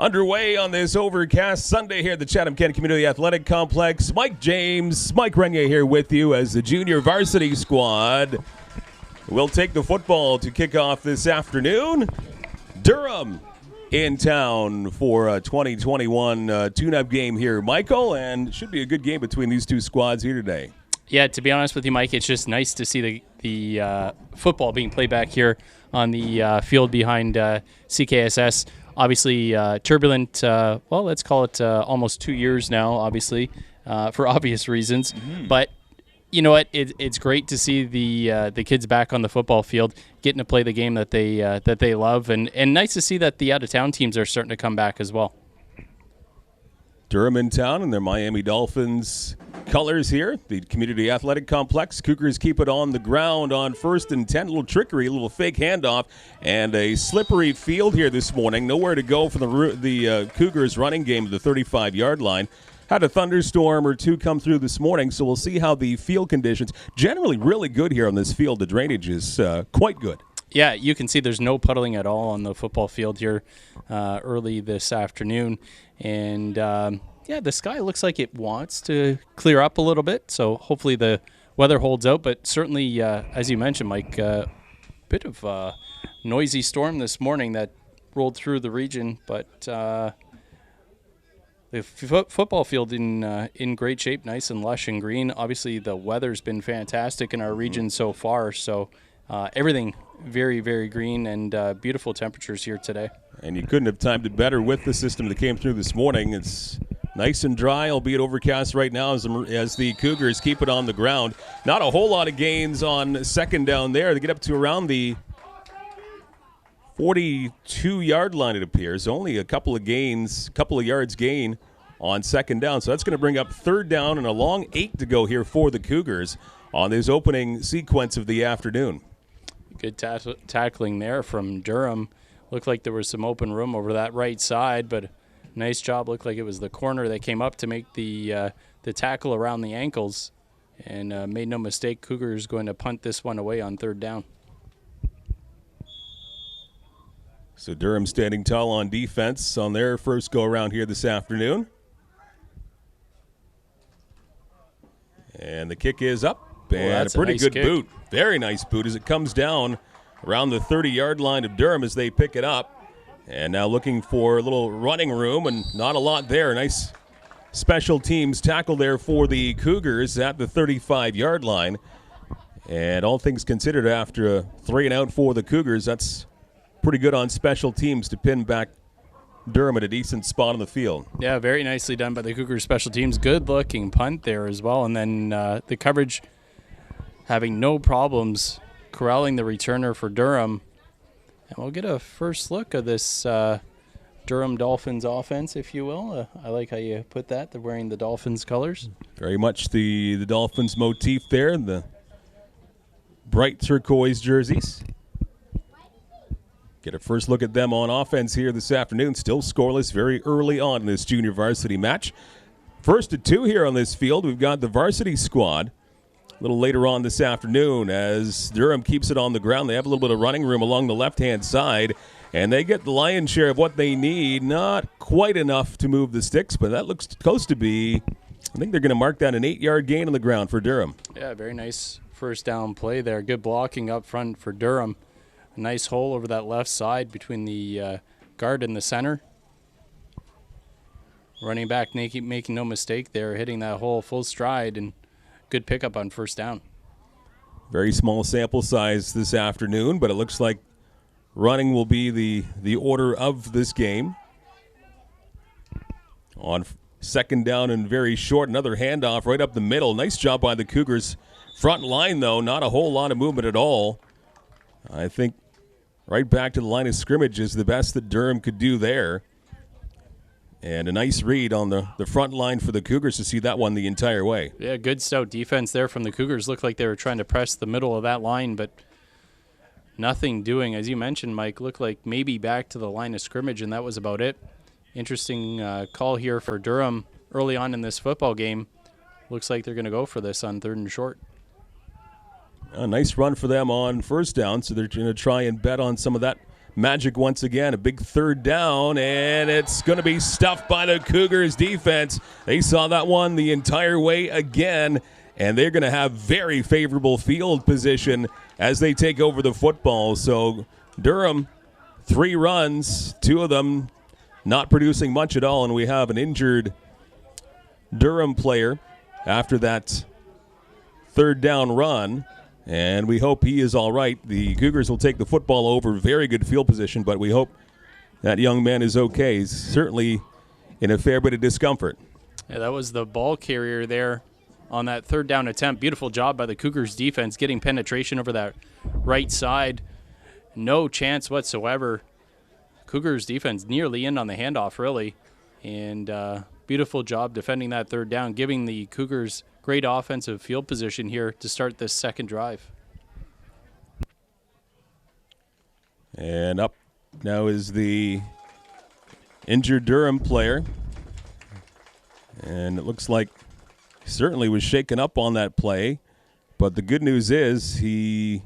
Underway on this overcast Sunday here at the Chatham-Kent Community Athletic Complex. Mike Renier here with you as the junior varsity squad will take the football to kick off this afternoon. Durham in town for a 2021 tune-up game here, Michael, and it should be a good game between these two squads here today. Yeah, to be honest with you, Mike, it's just nice to see the football being played back here on the field behind CKSS. Obviously, turbulent, let's call it almost 2 years now, obviously, for obvious reasons. Mm-hmm. But you know what? It's great to see the kids back on the football field, getting to play the game that they love, and nice to see that the out-of-town teams are starting to come back as well. Durham in town and their Miami Dolphins colors here, the Community Athletic Complex. Cougars keep it on the ground on 1st and 10. A little trickery, a little fake handoff, and a slippery field here this morning. Nowhere to go for the Cougars running game to the 35-yard line. Had a thunderstorm or two come through this morning, so we'll see how the field conditions. Generally really good here on this field. The drainage is quite good. Yeah, you can see there's no puddling at all on the football field here early this afternoon. And, the sky looks like it wants to clear up a little bit, so hopefully the weather holds out. But certainly, as you mentioned, Mike, a bit of a noisy storm this morning that rolled through the region. But the football field in great shape, nice and lush and green. Obviously, the weather's been fantastic in our region so far, so everything very, very green and beautiful temperatures here today. And you couldn't have timed it better with the system that came through this morning. It's nice and dry, albeit overcast right now as the Cougars keep it on the ground. Not a whole lot of gains on second down there. They get up to around the 42-yard line, it appears. Only a couple of yards gain on second down. So that's going to bring up third down and a long 8 to go here for the Cougars on this opening sequence of the afternoon. Good tackling there from Durham. Looked like there was some open room over that right side, but nice job. Looked like it was the corner that came up to make the tackle around the ankles, and made no mistake, Cougars going to punt this one away on third down. So Durham standing tall on defense on their first go-around here this afternoon. And the kick is up, and a pretty good boot. Very nice boot as it comes down around the 30-yard line of Durham as they pick it up. And now looking for a little running room, and not a lot there. Nice special teams tackle there for the Cougars at the 35-yard line. And all things considered, after a 3-and-out for the Cougars, that's pretty good on special teams to pin back Durham at a decent spot on the field. Yeah, very nicely done by the Cougars special teams. Good-looking punt there as well. And then the coverage having no problems corralling the returner for Durham. And we'll get a first look of this Durham Dolphins offense, if you will. I like how you put that. They're wearing the Dolphins colors. Very much the Dolphins motif there, the bright turquoise jerseys. Get a first look at them on offense here this afternoon. Still scoreless very early on in this junior varsity match. 1st and 2 here on this field. We've got the varsity squad. A little later on this afternoon as Durham keeps it on the ground. They have a little bit of running room along the left-hand side, and they get the lion's share of what they need. Not quite enough to move the sticks, but that looks close to be, I think they're going to mark that an 8-yard gain on the ground for Durham. Yeah, very nice first down play there. Good blocking up front for Durham. A nice hole over that left side between the guard and the center. Running back making no mistake there, hitting that hole full stride, and good pickup on first down. Very small sample size this afternoon, but it looks like running will be the order of this game. On second down and very short, another handoff right up the middle. Nice job by the Cougars. Front line, though, not a whole lot of movement at all. I think right back to the line of scrimmage is the best that Durham could do there. And a nice read on the front line for the Cougars to see that one the entire way. Yeah, good stout defense there from the Cougars. Looked like they were trying to press the middle of that line, but nothing doing. As you mentioned, Mike, looked like maybe back to the line of scrimmage, and that was about it. Interesting call here for Durham early on in this football game. Looks like they're going to go for this on 3rd and short. A nice run for them on first down, so they're going to try and bet on some of that magic once again. A big third down, and it's going to be stuffed by the Cougars defense. They saw that one the entire way again, and they're going to have very favorable field position as they take over the football. So Durham, 3 runs, 2 of them not producing much at all, and we have an injured Durham player after that third down run, and we hope he is all right. The Cougars will take the football over. Very good field position, but we hope that young man is okay. He's certainly in a fair bit of discomfort. Yeah, that was the ball carrier there on that third down attempt. Beautiful job by the Cougars defense getting penetration over that right side. No chance whatsoever. Cougars defense nearly in on the handoff, really. And beautiful job defending that third down, giving the Cougars great offensive field position here to start this second drive. And up now is the injured Durham player. And it looks like he certainly was shaken up on that play. But the good news is he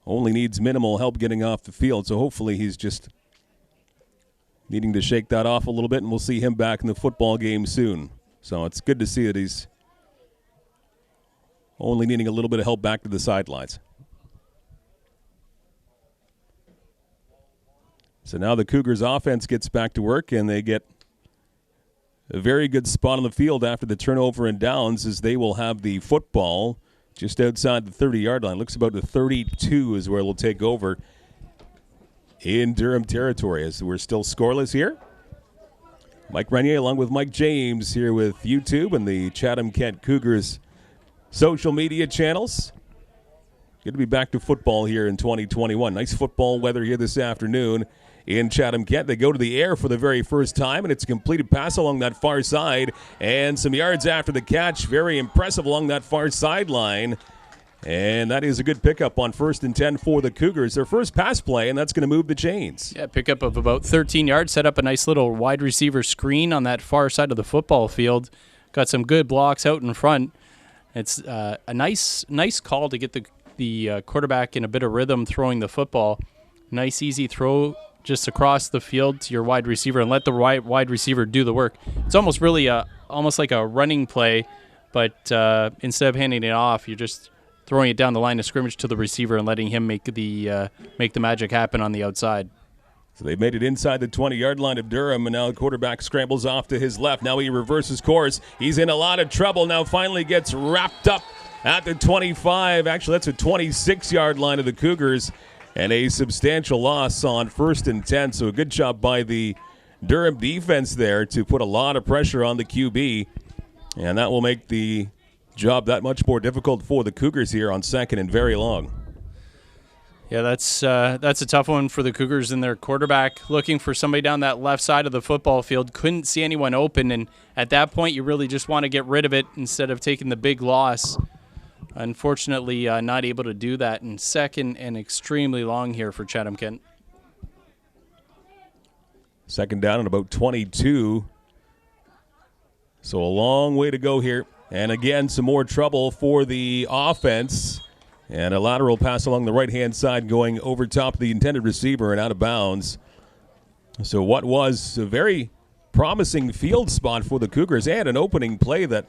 only needs minimal help getting off the field. So hopefully he's just needing to shake that off a little bit, and we'll see him back in the football game soon. So it's good to see that he's only needing a little bit of help back to the sidelines. So now the Cougars offense gets back to work, and they get a very good spot on the field after the turnover and downs, as they will have the football just outside the 30-yard line. Looks about the 32 is where they'll take over in Durham territory, as we're still scoreless here. Mike Renier along with Mike James here with YouTube and the Chatham-Kent Cougars social media channels. Good to be back to football here in 2021. Nice football weather here this afternoon in Chatham-Kent. They go to the air for the very first time, and it's a completed pass along that far side, and some yards after the catch. Very impressive along that far sideline. And that is a good pickup on 1st and 10 for the Cougars. Their first pass play, and that's going to move the chains. Yeah, pickup of about 13 yards. Set up a nice little wide receiver screen on that far side of the football field. Got some good blocks out in front. It's a nice call to get the quarterback in a bit of rhythm throwing the football. Nice, easy throw just across the field to your wide receiver and let the wide receiver do the work. It's almost really almost like a running play, but instead of handing it off, you're just throwing it down the line of scrimmage to the receiver and letting him make the magic happen on the outside. So they've made it inside the 20-yard line of Durham, and now the quarterback scrambles off to his left. Now he reverses course. He's in a lot of trouble. Now finally gets wrapped up at the 25. Actually, that's a 26-yard line of the Cougars, and a substantial loss on 1st and 10. So a good job by the Durham defense there to put a lot of pressure on the QB, and that will make the job that much more difficult for the Cougars here on 2nd and very long. Yeah, that's a tough one for the Cougars and their quarterback, looking for somebody down that left side of the football field. Couldn't see anyone open, and at that point you really just want to get rid of it instead of taking the big loss. Unfortunately, not able to do that in 2nd and extremely long here for Chatham-Kent. 2nd down and about 22. So a long way to go here. And again, some more trouble for the offense. And a lateral pass along the right-hand side going over top of the intended receiver and out of bounds. So what was a very promising field spot for the Cougars. They had an opening play that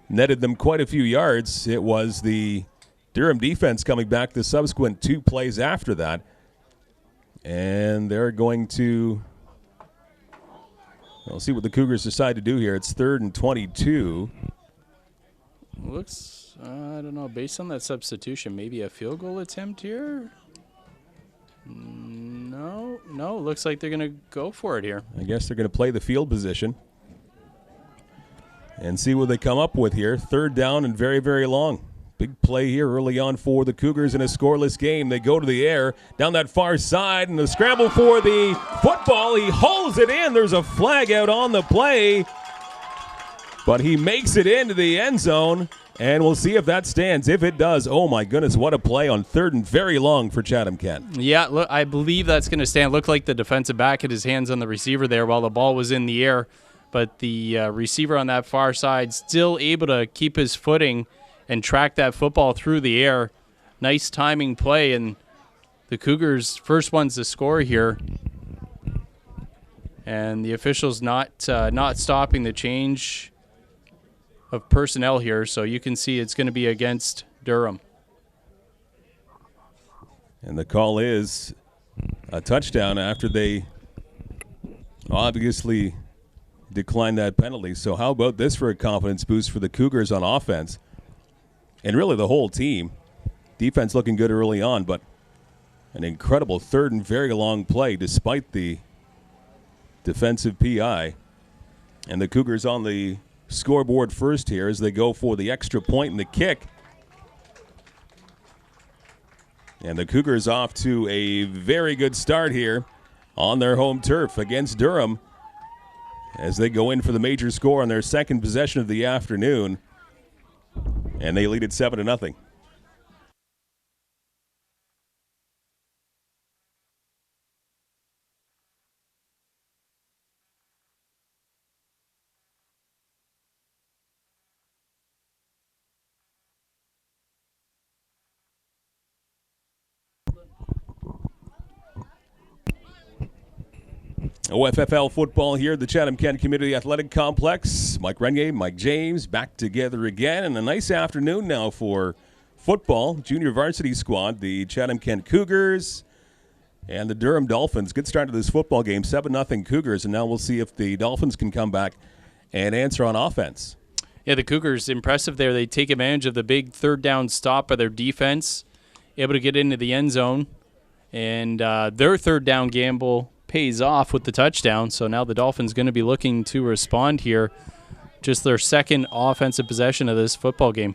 netted them quite a few yards. It was the Durham defense coming back the subsequent 2 plays after that. And they're going to... We'll see what the Cougars decide to do here. It's 3rd and 22. Looks, I don't know, based on that substitution, maybe a field goal attempt here? No, looks like they're going to go for it here. I guess they're going to play the field position and see what they come up with here. 3rd down and very, very long. Big play here early on for the Cougars in a scoreless game. They go to the air down that far side, and the scramble for the football. He hauls it in. There's a flag out on the play, but he makes it into the end zone, and we'll see if that stands. If it does, oh my goodness, what a play on 3rd and very long for Chatham-Kent. Yeah, look, I believe that's going to stand. Looked like the defensive back had his hands on the receiver there while the ball was in the air, but the receiver on that far side still able to keep his footing and track that football through the air. Nice timing play, and the Cougars first ones to score here. And the officials not stopping the change of personnel here, so you can see it's going to be against Durham. And the call is a touchdown after they obviously declined that penalty. So how about this for a confidence boost for the Cougars on offense? And really the whole team. Defense looking good early on, but an incredible third and very long play despite the defensive PI. And the Cougars on the scoreboard first here as they go for the extra point and the kick. And the Cougars off to a very good start here on their home turf against Durham as they go in for the major score on their second possession of the afternoon. And they lead it 7-0. OFFL football here at the Chatham-Kent Community Athletic Complex. Mike Renier, Mike James back together again. And a nice afternoon now for football. Junior varsity squad, the Chatham-Kent Cougars and the Durham Dolphins. Good start to this football game, 7-0 Cougars. And now we'll see if the Dolphins can come back and answer on offense. Yeah, the Cougars, impressive there. They take advantage of the big third down stop by their defense, able to get into the end zone. And their third down gamble pays off with the touchdown. So now the Dolphins going to be looking to respond here. Just their second offensive possession of this football game.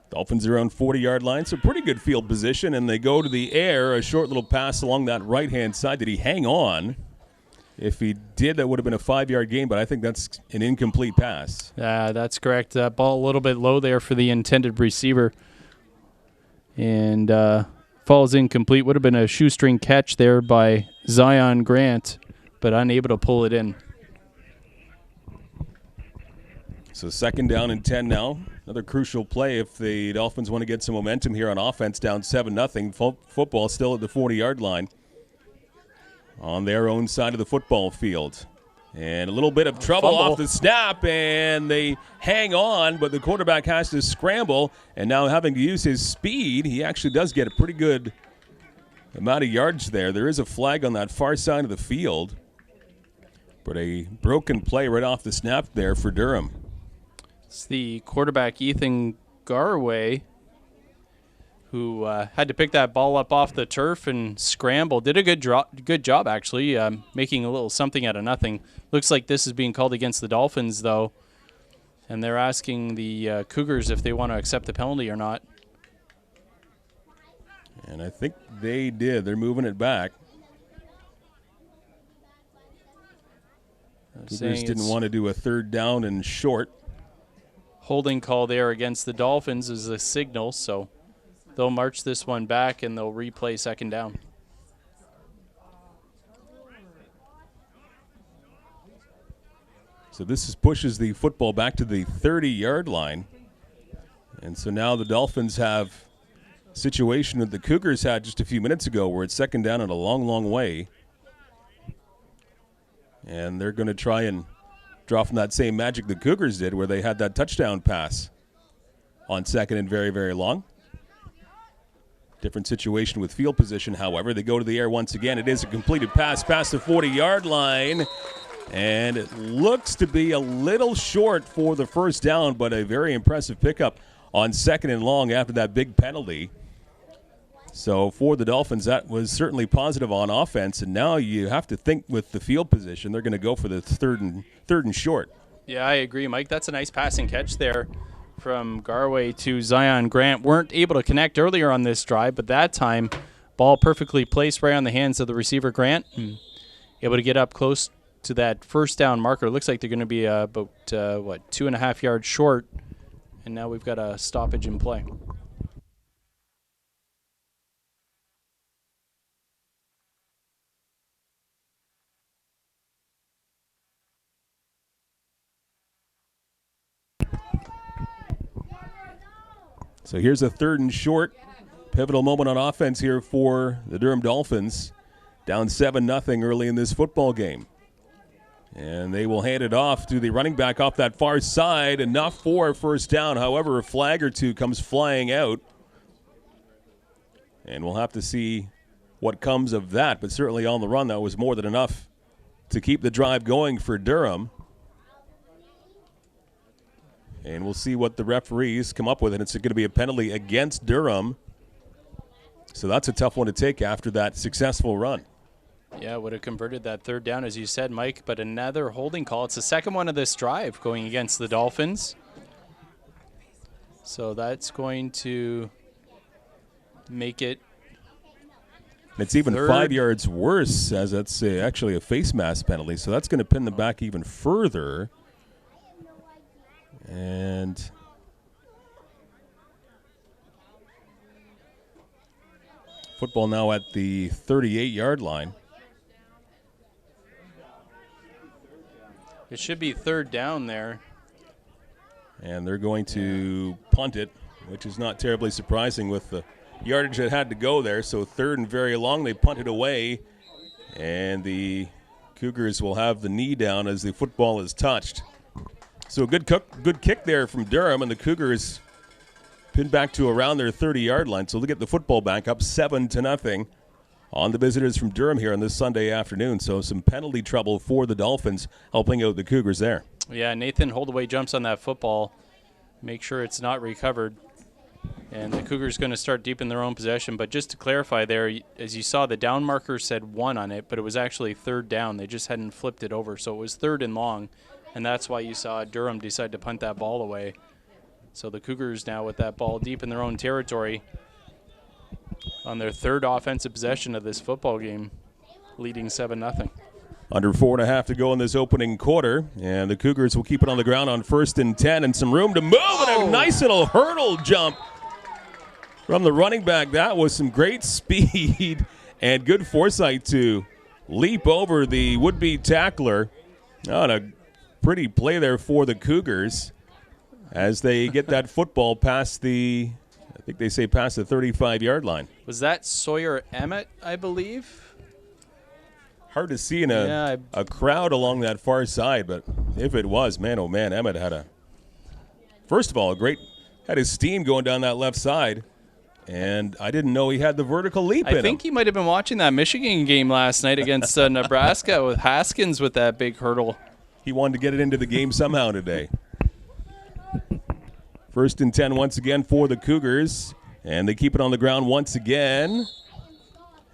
Dolphins are on 40-yard line, so pretty good field position, and they go to the air. A short little pass along that right-hand side. Did he hang on? If he did, that would have been a 5-yard gain, but I think that's an incomplete pass. That's correct. That ball a little bit low there for the intended receiver. And falls incomplete. Would have been a shoestring catch there by Zion Grant, but unable to pull it in. So 2nd down and 10 now. Another crucial play if the Dolphins want to get some momentum here on offense, down 7-0. Football still at the 40-yard line on their own side of the football field. And a little bit of trouble off the snap, and they hang on, but the quarterback has to scramble, and now having to use his speed, he actually does get a pretty good amount of yards there. There is a flag on that far side of the field, but a broken play right off the snap there for Durham. It's the quarterback, Ethan Garway, who had to pick that ball up off the turf and scramble. Did a good job, actually, making a little something out of nothing. Looks like this is being called against the Dolphins, though, and they're asking the Cougars if they want to accept the penalty or not. And I think they did. They're moving it back. Cougars didn't want to do a third down and short. Holding call there against the Dolphins is a signal, so they'll march this one back and they'll replay 2nd down. So this pushes the football back to the 30-yard line. And so now the Dolphins have a situation that the Cougars had just a few minutes ago where it's 2nd down and a long, long way. And they're going to try and draw from that same magic the Cougars did where they had that touchdown pass on 2nd and very, very long. Different situation with field position, however. They go to the air once again. It is a completed pass past the 40-yard line. And it looks to be a little short for the first down, but a very impressive pickup on 2nd and long after that big penalty. So for the Dolphins, that was certainly positive on offense. And now you have to think with the field position, they're going to go for the third and short. Yeah, I agree, Mike. That's a nice passing catch there from Garway to Zion Grant. Weren't able to connect earlier on this drive, but that time, ball perfectly placed right on the hands of the receiver, Grant. Able to get up close to that first down marker. Looks like they're going to be about, 2.5 yards short. And now we've got a stoppage in play. So here's a 3rd and short. Pivotal moment on offense here for the Durham Dolphins. Down 7-0 early in this football game. And they will hand it off to the running back off that far side. Enough for a first down. However, a flag or two comes flying out. And we'll have to see what comes of that. But certainly on the run, that was more than enough to keep the drive going for Durham. And we'll see what the referees come up with. And it's going to be a penalty against Durham. So that's a tough one to take after that successful run. Yeah, would have converted that 3rd down, as you said, Mike, but another holding call. It's the second one of this drive going against the Dolphins. So that's going to make it It's even 5 yards worse, as that's actually a face mask penalty. So that's going to pin them back even further. And football now at the 38-yard line. It should be 3rd down there. And they're going to punt it, which is not terribly surprising with the yardage that had to go there. So 3rd and very long, they punt it away. And the Cougars will have the knee down as the football is touched. So a good kick there from Durham, and the Cougars pinned back to around their 30-yard line. So they'll get the football back up 7-0 on the visitors from Durham here on this Sunday afternoon. So some penalty trouble for the Dolphins, helping out the Cougars there. Yeah, Nathan Holdaway jumps on that football, make sure it's not recovered. And the Cougars going to start deep in their own possession. But just to clarify there, as you saw, the down marker said 1 on it, but it was actually 3rd down. They just hadn't flipped it over. So it was 3rd and long, and that's why you saw Durham decide to punt that ball away. So the Cougars now with that ball deep in their own territory on their 3rd offensive possession of this football game, leading 7-0. Under 4.5 to go in this opening quarter, and the Cougars will keep it on the ground on 1st and 10, and some room to move, and a nice little hurdle jump from the running back. That was some great speed and good foresight to leap over the would-be tackler. On a pretty play there for the Cougars as they get that football past the, I think they say past the 35-yard line. Was that Sawyer Emmett, I believe? Hard to see in a crowd along that far side, but if it was, man, oh man, Emmett had first of all, had his steam going down that left side, and I didn't know he had the vertical leap in him. I think he might have been watching that Michigan game last night against Nebraska with Haskins with that big hurdle. He wanted to get it into the game somehow today. 1st and 10 once again for the Cougars, and they keep it on the ground once again.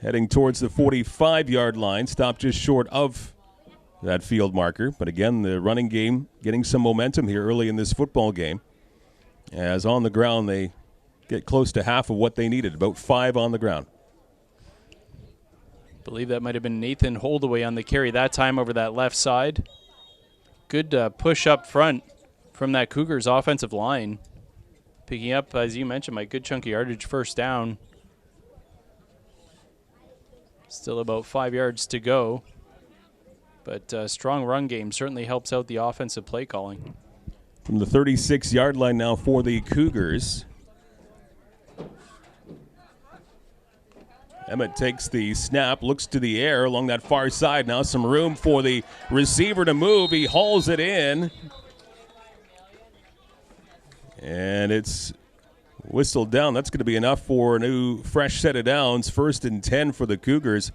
Heading towards the 45-yard line, stopped just short of that field marker. But again, the running game getting some momentum here early in this football game. As on the ground, they get close to half of what they needed, about 5 on the ground. I believe that might have been Nathan Holdaway on the carry that time over that left side. Good push up front from that Cougars offensive line. Picking up, as you mentioned, Mike, good chunky yardage, 1st down. Still about 5 yards to go. But strong run game certainly helps out the offensive play calling. From the 36-yard line now for the Cougars. Emmett takes the snap, looks to the air along that far side. Now some room for the receiver to move. He hauls it in. And it's whistled down. That's going to be enough for a new fresh set of downs. 1st and 10 for the Cougars,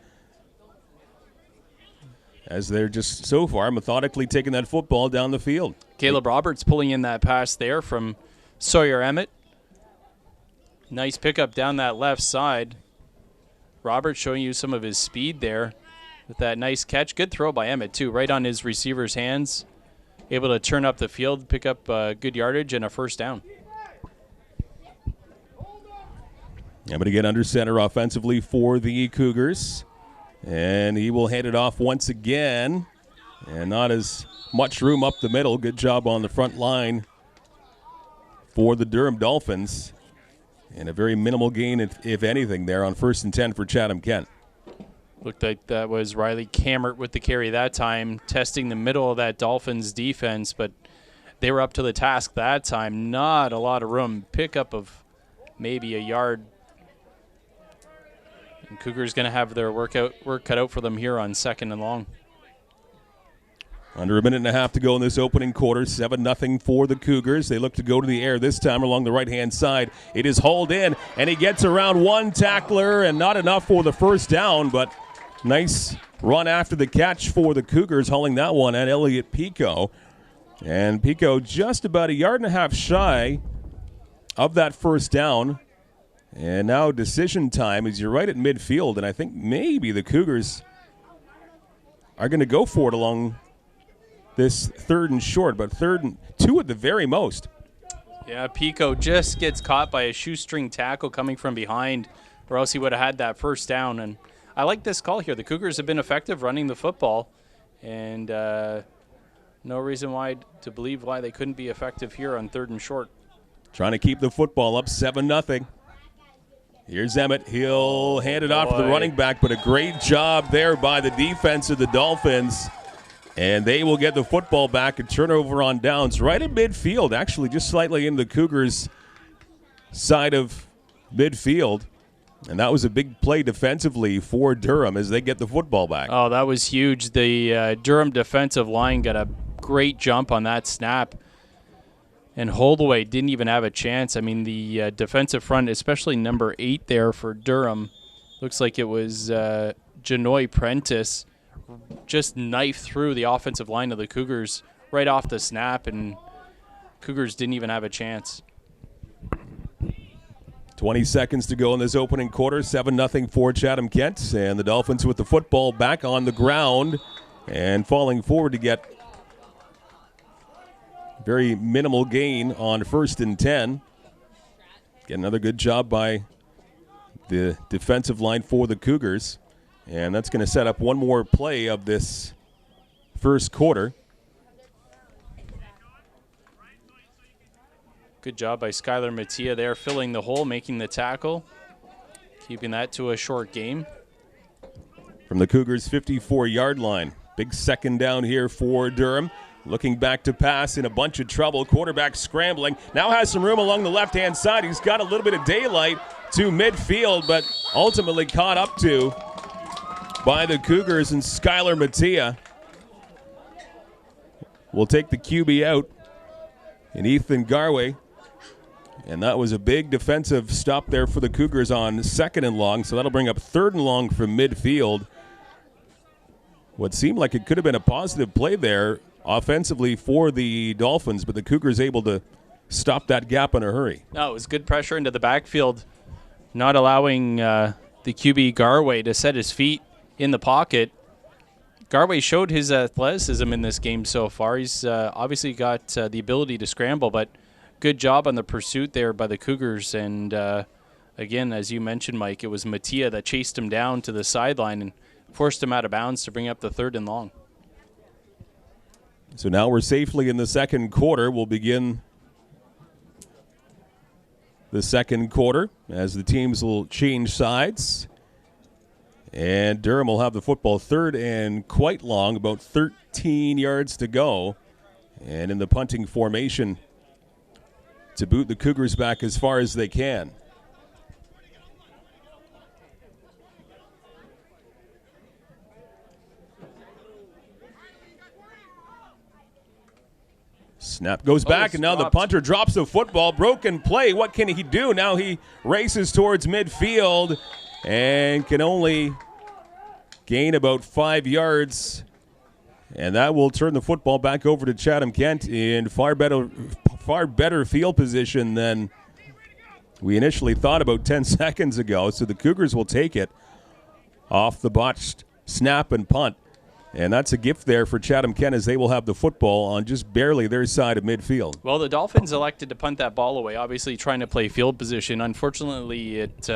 as they're just so far methodically taking that football down the field. Caleb Roberts pulling in that pass there from Sawyer Emmett. Nice pickup down that left side. Roberts showing you some of his speed there with that nice catch. Good throw by Emmett, too, right on his receiver's hands. Able to turn up the field, pick up good yardage, and a 1st down. I'm going to get under center offensively for the Cougars. And he will hand it off once again. And not as much room up the middle. Good job on the front line for the Durham Dolphins. And a very minimal gain, if anything, there on 1st and 10 for Chatham-Kent. Looked like that was Riley Cammert with the carry that time, testing the middle of that Dolphins defense, but they were up to the task that time. Not a lot of room. Pickup of maybe a yard. And Cougars going to have their work cut out for them here on 2nd and long. Under a minute and a half to go in this opening quarter. 7-0 for the Cougars. They look to go to the air this time along the right-hand side. It is hauled in, and he gets around one tackler, and not enough for the first down, but nice run after the catch for the Cougars, hauling that one at Elliot Pico. And Pico just about a yard and a half shy of that first down. And now decision time as you're right at midfield, and I think maybe the Cougars are going to go for it along this 3rd and short, but 3rd and 2 at the very most. Yeah, Pico just gets caught by a shoestring tackle coming from behind, or else he would have had that first down. And I like this call here. The Cougars have been effective running the football, and no reason why to believe why they couldn't be effective here on 3rd and short. Trying to keep the football up 7-0. Here's Emmett. He'll hand it off to the running back, but a great job there by the defense of the Dolphins. And they will get the football back and turnover on downs right at midfield, actually just slightly in the Cougars' side of midfield. And that was a big play defensively for Durham as they get the football back. Oh, that was huge. The Durham defensive line got a great jump on that snap. And Holdaway didn't even have a chance. I mean, the defensive front, especially number 8 there for Durham, looks like it was Janoy Prentice, just knifed through the offensive line of the Cougars right off the snap, and Cougars didn't even have a chance. 20 seconds to go in this opening quarter. 7-0 for Chatham-Kent, and the Dolphins with the football back on the ground and falling forward to get very minimal gain on 1st and 10. Get another good job by the defensive line for the Cougars. And that's going to set up one more play of this first quarter. Good job by Skylar Mattia there, filling the hole, making the tackle, keeping that to a short game. From the Cougars' 54-yard line. Big second down here for Durham. Looking back to pass in a bunch of trouble. Quarterback scrambling. Now has some room along the left-hand side. He's got a little bit of daylight to midfield, but ultimately caught up to by the Cougars, and Skylar Mattia will take the QB out in Ethan Garway. And that was a big defensive stop there for the Cougars on 2nd and long, so that'll bring up 3rd and long from midfield. What seemed like it could have been a positive play there offensively for the Dolphins, but the Cougars able to stop that gap in a hurry. No, it was good pressure into the backfield, not allowing the QB Garway to set his feet in the pocket. Garway showed his athleticism in this game so far. He's obviously got the ability to scramble, but good job on the pursuit there by the Cougars. And again, as you mentioned, Mike, it was Mattia that chased him down to the sideline and forced him out of bounds to bring up the 3rd and long. So now we're safely in the second quarter. We'll begin the second quarter as the teams will change sides. And Durham will have the football 3rd and quite long, about 13 yards to go. And in the punting formation to boot the Cougars back as far as they can. Snap goes back, and now the punter drops the football. Broken play. What can he do? Now he races towards midfield and can only gain about 5 yards. And that will turn the football back over to Chatham-Kent in far better field position than we initially thought about 10 seconds ago. So the Cougars will take it off the botched snap and punt. And that's a gift there for Chatham-Kent as they will have the football on just barely their side of midfield. Well, the Dolphins elected to punt that ball away, obviously trying to play field position. Unfortunately, it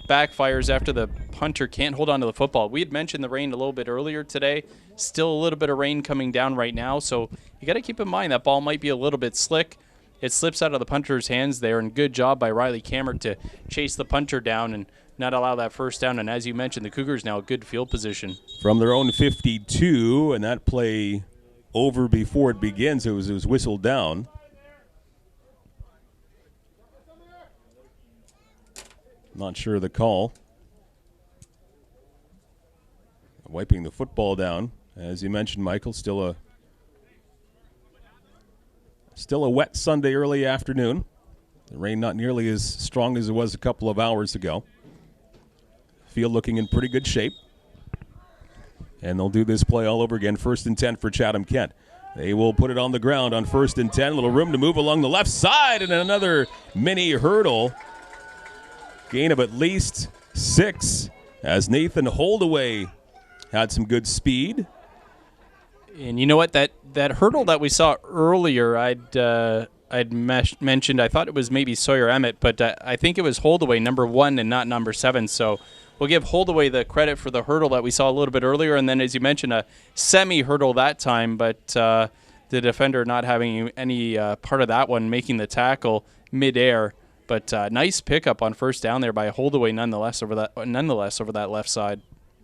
backfires after the punter can't hold on to the football. We had mentioned the rain a little bit earlier today. Still a little bit of rain coming down right now, so you got to keep in mind that ball might be a little bit slick. It slips out of the punter's hands there, and good job by Riley Cameron to chase the punter down and not allow that first down. And as you mentioned, the Cougars now a good field position. From their own 52, and that play over before it begins. It was whistled down. Not sure of the call. Wiping the football down. As you mentioned, Michael, still a wet Sunday early afternoon. The rain not nearly as strong as it was a couple of hours ago. Field looking in pretty good shape. And they'll do this play all over again. 1st and 10 for Chatham-Kent. They will put it on the ground on 1st and 10. A little room to move along the left side, and another mini hurdle. Gain of at least 6 as Nathan Holdaway had some good speed. And you know what? That hurdle that we saw earlier, I'd mentioned, I thought it was maybe Sawyer Emmett, but I think it was Holdaway, number 1 and not number 7. So we'll give Holdaway the credit for the hurdle that we saw a little bit earlier. And then, as you mentioned, a semi-hurdle that time, but the defender not having any part of that one, making the tackle midair. But nice pickup on first down there by Holdaway nonetheless over that left side.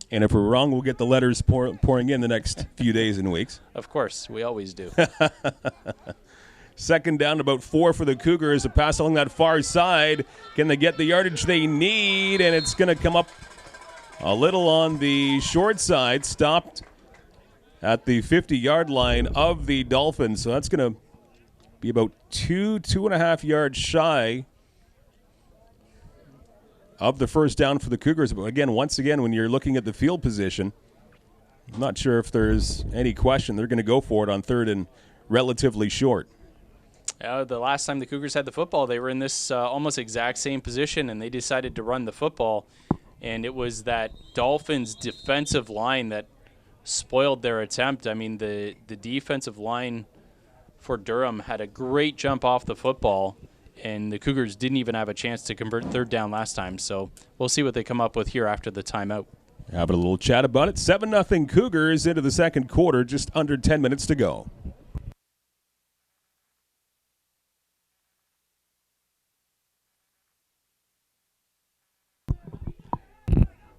And if we're wrong, we'll get the letters pouring in the next few days and weeks. Of course, we always do. 2nd down, about 4 for the Cougars. A pass along that far side. Can they get the yardage they need? And it's going to come up a little on the short side. Stopped at the 50-yard line of the Dolphins. So that's going to be about 2.5 yards shy of the first down for the Cougars. But again, once again, when you're looking at the field position, I'm not sure if there's any question. They're going to go for it on 3rd and relatively short. The last time the Cougars had the football, they were in this almost exact same position, and they decided to run the football. And it was that Dolphins defensive line that spoiled their attempt. I mean, the defensive line for Durham had a great jump off the football, and the Cougars didn't even have a chance to convert 3rd down last time. So we'll see what they come up with here after the timeout. Having a little chat about it. 7-0 Cougars into the second quarter, just under 10 minutes to go.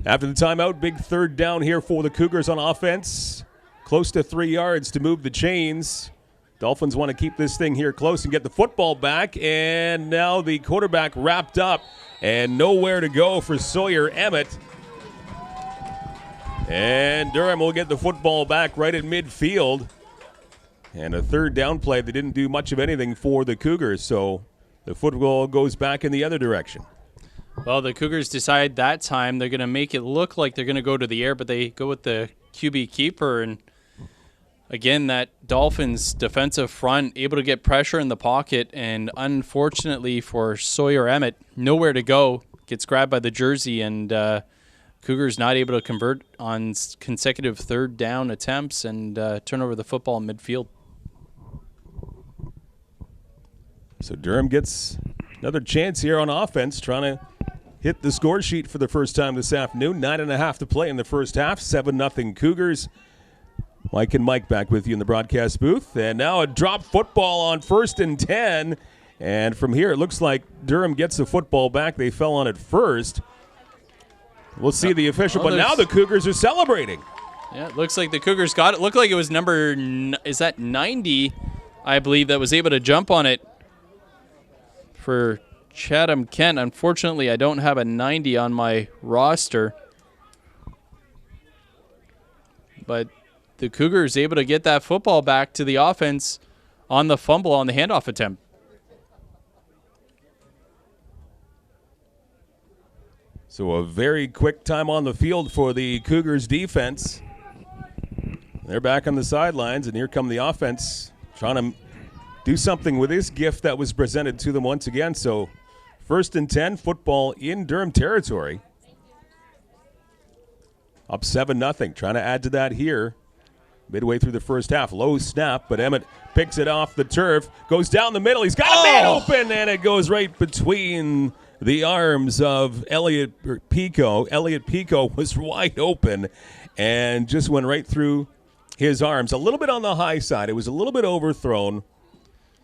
After the timeout, big 3rd down here for the Cougars on offense. Close to 3 yards to move the chains. Dolphins want to keep this thing here close and get the football back. And now the quarterback wrapped up and nowhere to go for Sawyer Emmett. And Durham will get the football back right at midfield. And a 3rd down play. They didn't do much of anything for the Cougars, so the football goes back in the other direction. Well, the Cougars decide that time they're going to make it look like they're going to go to the air, but they go with the QB keeper. And again, that Dolphins defensive front able to get pressure in the pocket, and unfortunately for Sawyer Emmett, nowhere to go. Gets grabbed by the jersey, and Cougars not able to convert on consecutive 3rd down attempts and turn over the football in midfield. So Durham gets another chance here on offense, trying to hit the score sheet for the first time this afternoon. 9.5 to play in the first half. 7-0 Cougars. Mike and Mike back with you in the broadcast booth. And now a drop football on 1st and 10. And from here, it looks like Durham gets the football back. They fell on it first. We'll see the official, but now the Cougars are celebrating. Yeah, it looks like the Cougars got it. Looked like it was number, is that 90, I believe, that was able to jump on it for Chatham-Kent. Unfortunately, I don't have a 90 on my roster. But the Cougars able to get that football back to the offense on the fumble on the handoff attempt. So a very quick time on the field for the Cougars defense. They're back on the sidelines, and here come the offense trying to do something with this gift that was presented to them once again. So 1st and 10, football in Durham territory. Up 7-0, trying to add to that here. Midway through the first half, low snap, but Emmett picks it off the turf, goes down the middle. He's got a man open, and it goes right between the arms of Elliot Pico. Elliot Pico was wide open and just went right through his arms. A little bit on the high side. It was a little bit overthrown,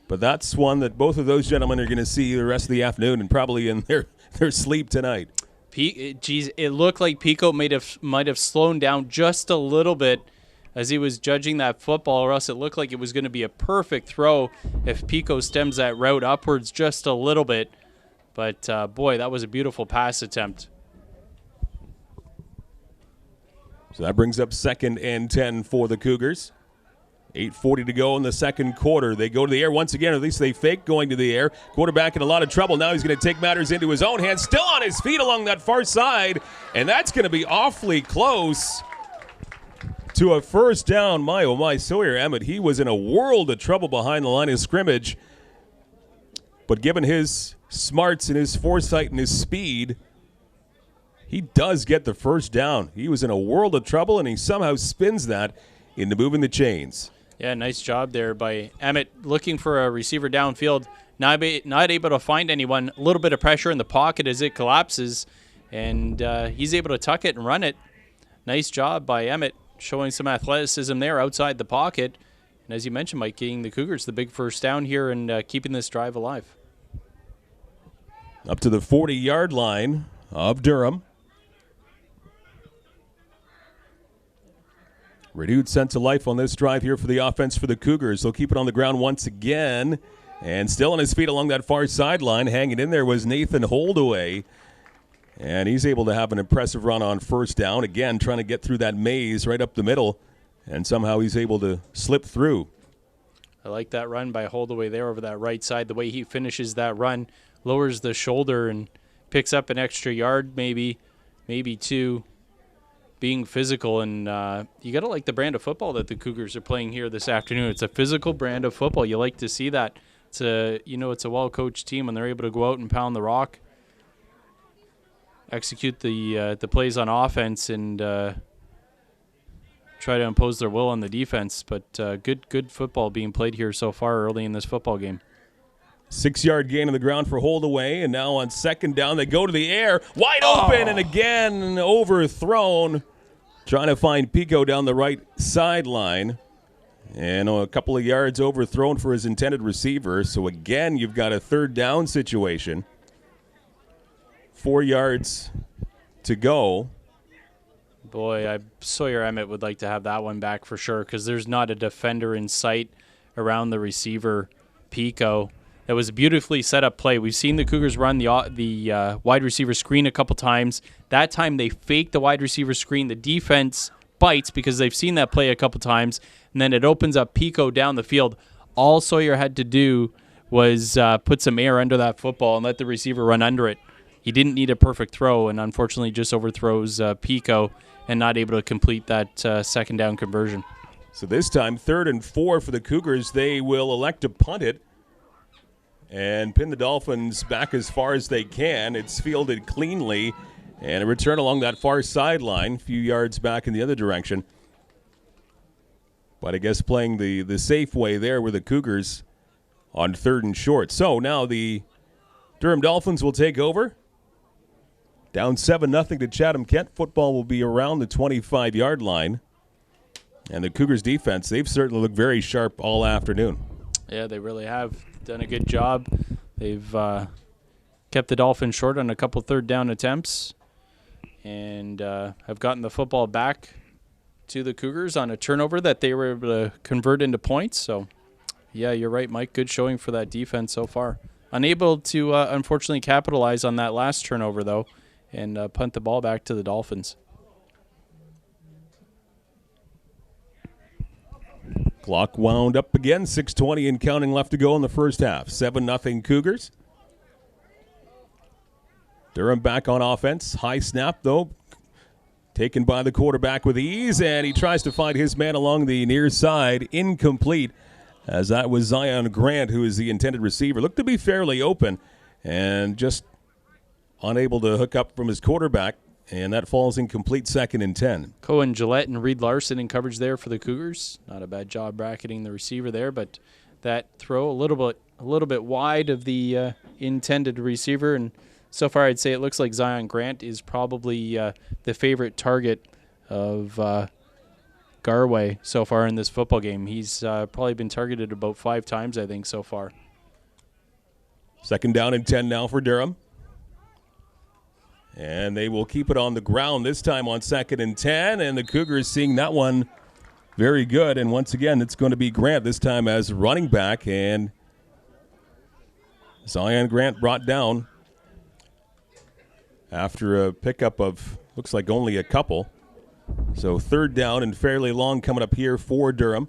but that's one that both of those gentlemen are going to see the rest of the afternoon and probably in their sleep tonight. Geez, it looked like Pico might have slowed down just a little bit as he was judging that football, or else it looked like it was going to be a perfect throw if Pico stems that route upwards just a little bit. But, boy, that was a beautiful pass attempt. So that brings up 2nd and 10 for the Cougars. 8:40 to go in the second quarter. They go to the air once again, or at least they fake going to the air. Quarterback in a lot of trouble. Now he's going to take matters into his own hands. Still on his feet along that far side, and that's going to be awfully close to a first down. My, oh my, Sawyer Emmett, he was in a world of trouble behind the line of scrimmage. But given his smarts and his foresight and his speed, he does get the first down. He was in a world of trouble, and he somehow spins that into moving the chains. Yeah, nice job there by Emmett, looking for a receiver downfield, not able to find anyone. A little bit of pressure in the pocket as it collapses, and he's able to tuck it and run it. Nice job by Emmett, showing some athleticism there outside the pocket. And as you mentioned, Mike, getting the Cougars the big first down here and keeping this drive alive. Up to the 40-yard line of Durham. Renewed sense of life on this drive here for the offense for the Cougars. They'll keep it on the ground once again. And still on his feet along that far sideline. Hanging in there was Nathan Holdaway. And he's able to have an impressive run on first down. Again, trying to get through that maze right up the middle. And somehow he's able to slip through. I like that run by Holdaway there over that right side. The way he finishes that run, lowers the shoulder and picks up an extra yard, maybe two. Being physical, and you got to like the brand of football that the Cougars are playing here this afternoon. It's a physical brand of football. You like to see that. It's a well-coached team, and they're able to go out and pound the rock, execute the plays on offense, and try to impose their will on the defense. But good football being played here so far early in this football game. 6-yard gain on the ground for Holdaway, and now on second down they go to the air, wide open, and again overthrown. Trying to find Pico down the right sideline, and a couple of yards overthrown for his intended receiver. So again, you've got a third down situation. 4 yards to go. Boy, Sawyer Emmett would like to have that one back for sure, because there's not a defender in sight around the receiver, Pico. That was a beautifully set up play. We've seen the Cougars run the wide receiver screen a couple times. That time they faked the wide receiver screen. The defense bites because they've seen that play a couple times, and then it opens up Pico down the field. All Sawyer had to do was put some air under that football and let the receiver run under it. He didn't need a perfect throw, and unfortunately just overthrows Pico and not able to complete that second down conversion. So this time, 3rd and 4 for the Cougars. They will elect to punt it and pin the Dolphins back as far as they can. It's fielded cleanly, and a return along that far sideline, a few yards back in the other direction. But I guess playing the safe way there were the Cougars on 3rd and short. So now the Durham Dolphins will take over. Down 7-0 to Chatham-Kent. Football will be around the 25-yard line. And the Cougars defense, they've certainly looked very sharp all afternoon. Yeah, they really have done a good job. They've kept the Dolphins short on a couple third down attempts and have gotten the football back to the Cougars on a turnover that they were able to convert into points. So, yeah, you're right, Mike. Good showing for that defense so far. Unable to, unfortunately, capitalize on that last turnover, though, and punt the ball back to the Dolphins. Clock wound up again, 6:20 and counting left to go in the first half. 7-0 Cougars. Durham back on offense. High snap, though, taken by the quarterback with ease, and he tries to find his man along the near side. Incomplete, as that was Zion Grant, who is the intended receiver. Looked to be fairly open and just unable to hook up from his quarterback. And that falls incomplete, 2nd and 10. Cohen Gillette and Reed Larson in coverage there for the Cougars. Not a bad job bracketing the receiver there, but that throw a little bit wide of the intended receiver. And so far, I'd say it looks like Zion Grant is probably the favorite target of Garway so far in this football game. He's probably been targeted about 5 times, I think, so far. 2nd down and 10 now for Durham. And they will keep it on the ground this time on 2nd and 10. And the Cougars seeing that one very good. And once again, it's going to be Grant this time as running back. And Zion Grant brought down after a pickup of, looks like only a couple. So 3rd down and fairly long coming up here for Durham.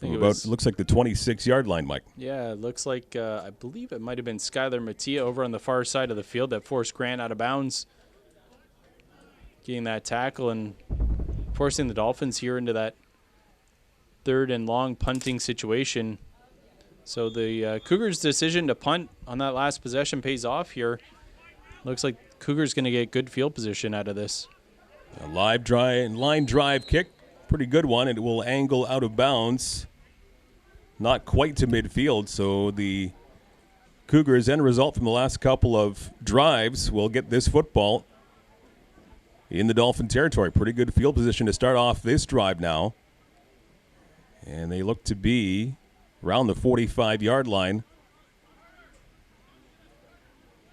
Looks like the 26-yard line, Mike. Yeah, it looks like, I believe it might have been Skylar Mattia over on the far side of the field that forced Grant out of bounds. Getting that tackle and forcing the Dolphins here into that 3rd and long punting situation. So the Cougars' decision to punt on that last possession pays off here. Looks like Cougars going to get good field position out of this. A line drive kick, pretty good one. It will angle out of bounds. Not quite to midfield, so the Cougars' end result from the last couple of drives will get this football in the Dolphin territory. Pretty good field position to start off this drive now. And they look to be around the 45-yard line.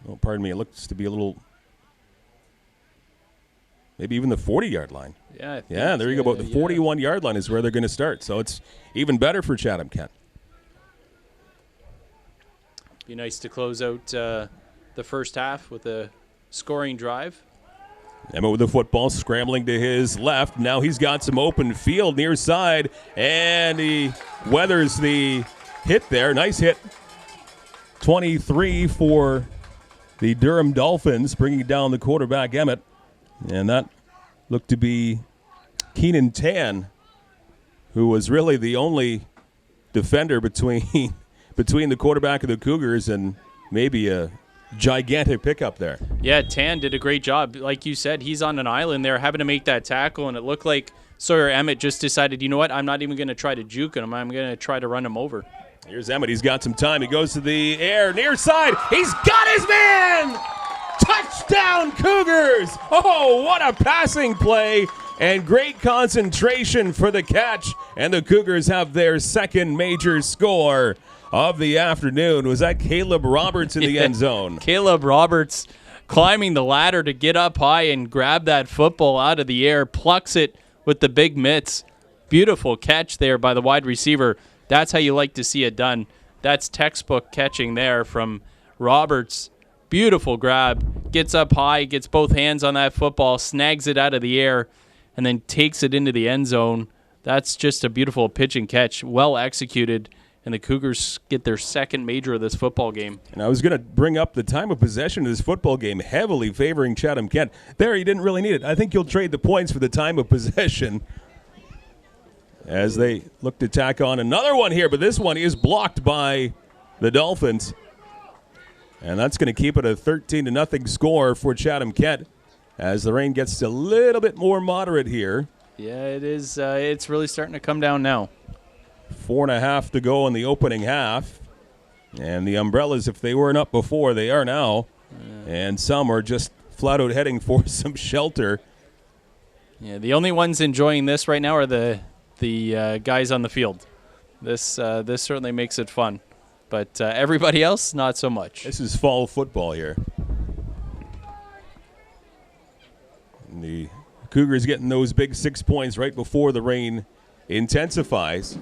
Oh, pardon me, it looks to be a little, maybe even the 40-yard line. Yeah, there you go. About the 41-yard line is where they're going to start. So it's even better for Chatham-Kent. Be nice to close out the first half with a scoring drive. Emmett with the football, scrambling to his left. Now he's got some open field near side, and he weathers the hit there. Nice hit. 23 for the Durham Dolphins, bringing down the quarterback, Emmett. And that looked to be Keenan Tan, who was really the only defender between the quarterback of the Cougars and maybe a gigantic pickup there. Yeah, Tan did a great job. Like you said, he's on an island there having to make that tackle, and it looked like Sawyer Emmett just decided, you know what, I'm not even going to try to juke him. I'm going to try to run him over. Here's Emmett. He's got some time. He goes to the air, near side. He's got his man! Touchdown, Cougars! Oh, what a passing play, and great concentration for the catch. And the Cougars have their second major score of the afternoon. Was that Caleb Roberts in the end zone? Caleb Roberts climbing the ladder to get up high and grab that football out of the air, plucks it with the big mitts. Beautiful catch there by the wide receiver. That's how you like to see it done. That's textbook catching there from Roberts. Beautiful grab. Gets up high, gets both hands on that football, snags it out of the air, and then takes it into the end zone. That's just a beautiful pitch and catch. Well executed. And the Cougars get their second major of this football game. And I was going to bring up the time of possession of this football game, heavily favoring Chatham-Kent. There, he didn't really need it. I think you'll trade the points for the time of possession as they look to tack on another one here. But this one is blocked by the Dolphins. And that's going to keep it a 13-0 score for Chatham-Kent as the rain gets a little bit more moderate here. Yeah, it is. It's really starting to come down now. 4.5 to go in the opening half. And the umbrellas, if they weren't up before, they are now. And some are just flat out heading for some shelter. Yeah, the only ones enjoying this right now are the guys on the field. This certainly makes it fun. But everybody else, not so much. This is fall football here. And the Cougars getting those big 6 points right before the rain intensifies.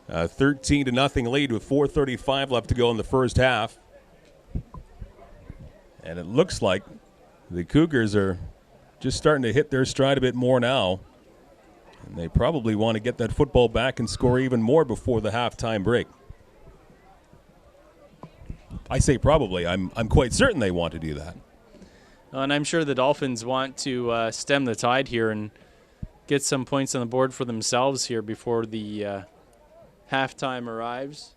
13-0 lead with 4:35 left to go in the first half. And it looks like the Cougars are just starting to hit their stride a bit more now. And they probably want to get that football back and score even more before the halftime break. I say probably. I'm quite certain they want to do that. And I'm sure the Dolphins want to stem the tide here and get some points on the board for themselves here before the halftime arrives.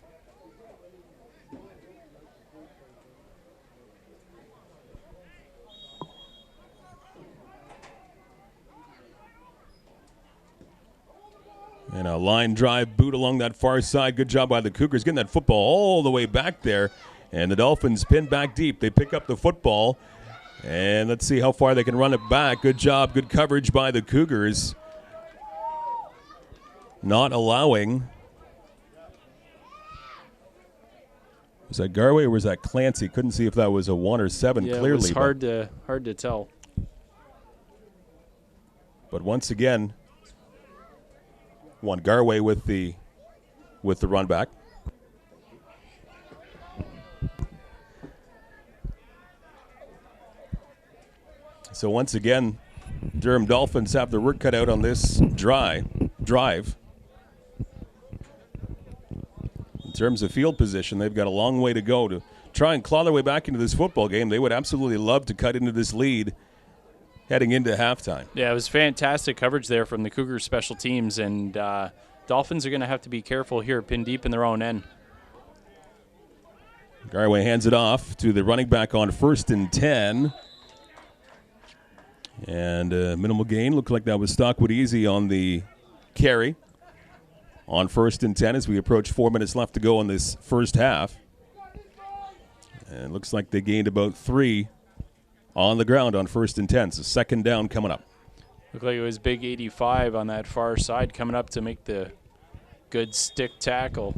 And a line drive boot along that far side. Good job by the Cougars getting that football all the way back there. And the Dolphins pin back deep. They pick up the football. And let's see how far they can run it back. Good job, good coverage by the Cougars. Not allowing. Was that Garway or was that Clancy? Couldn't see if that was a 1 or 7 clearly. It was hard to tell. But once again, one Garway with the run back. So once again, Durham Dolphins have their work cut out on this drive. In terms of field position, they've got a long way to go to try and claw their way back into this football game. They would absolutely love to cut into this lead heading into halftime. Yeah, it was fantastic coverage there from the Cougars special teams, and Dolphins are going to have to be careful here, pinned deep in their own end. Garway hands it off to the running back on 1st and 10. And minimal gain. Looked like that was Stockwood Easy on the carry on 1st and 10 as we approach 4 minutes left to go in this first half. And it looks like they gained about 3 on the ground on 1st and 10. So second down coming up. Looked like it was big 85 on that far side coming up to make the good stick tackle.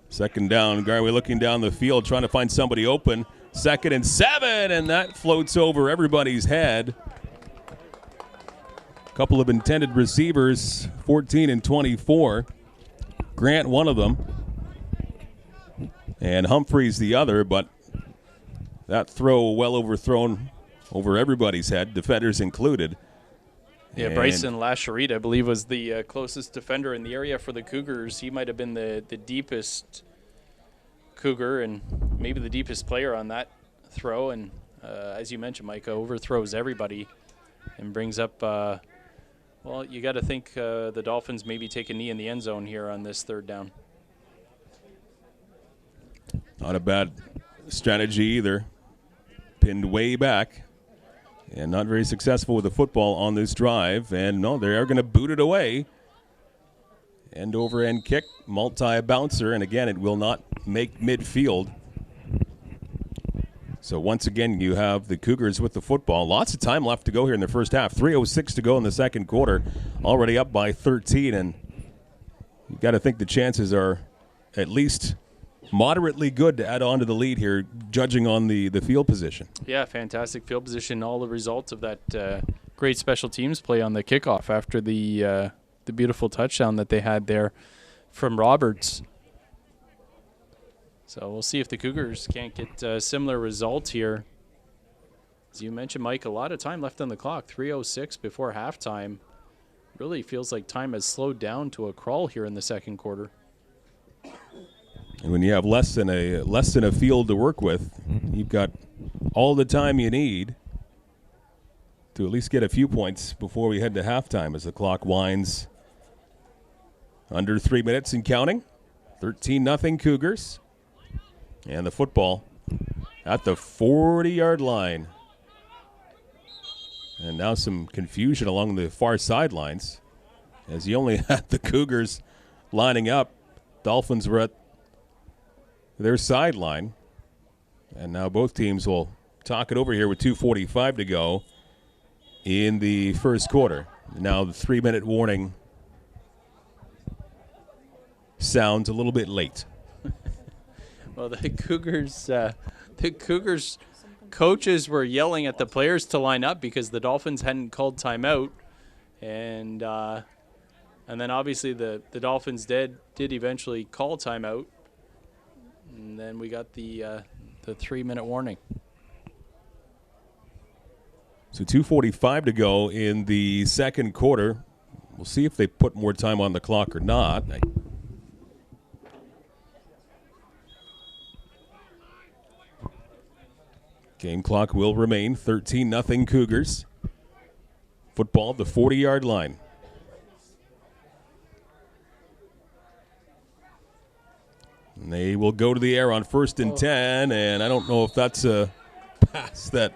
Second down, Garway looking down the field, trying to find somebody open. 2nd and 7, and that floats over everybody's head. A couple of intended receivers, 14 and 24. Grant, one of them, and Humphreys the other, but that throw well overthrown over everybody's head, defenders included. Yeah, Bryson Lasharita, I believe, was the closest defender in the area for the Cougars. He might have been the deepest Cougar and maybe the deepest player on that throw. And as you mentioned, Micah, overthrows everybody and brings up, well, you got to think the Dolphins maybe take a knee in the end zone here on this 3rd down. Not a bad strategy either. Pinned way back. And not very successful with the football on this drive. And no, they are going to boot it away. End over end kick, multi-bouncer. And again, it will not make midfield. So once again, you have the Cougars with the football. Lots of time left to go here in the first half. 3:06 to go in the second quarter. Already up by 13. And you got to think the chances are at least moderately good to add on to the lead here, judging on the field position. Yeah, fantastic field position. All the results of that great special teams play on the kickoff after the beautiful touchdown that they had there from Roberts. So we'll see if the Cougars can't get a similar result here. As you mentioned, Mike, a lot of time left on the clock. 3:06 before halftime. Really feels like time has slowed down to a crawl here in the second quarter. And when you have less than a field to work with, you've got all the time you need to at least get a few points before we head to halftime as the clock winds under 3 minutes and counting. 13-0 Cougars. And the football at the 40-yard line. And now some confusion along the far sidelines as you only had the Cougars lining up. Dolphins were at their sideline. And now both teams will talk it over here with 2:45 to go in the first quarter. Now the 3-minute warning sounds a little bit late. Well, the Cougars coaches were yelling at the players to line up because the Dolphins hadn't called timeout. And then obviously the Dolphins did eventually call timeout. And then we got the 3-minute warning. So 2:45 to go in the second quarter. We'll see if they put more time on the clock or not. Game clock will remain 13-0 Cougars. Football at the 40-yard line. And they will go to the air on 1st and 10, and I don't know if that's a pass that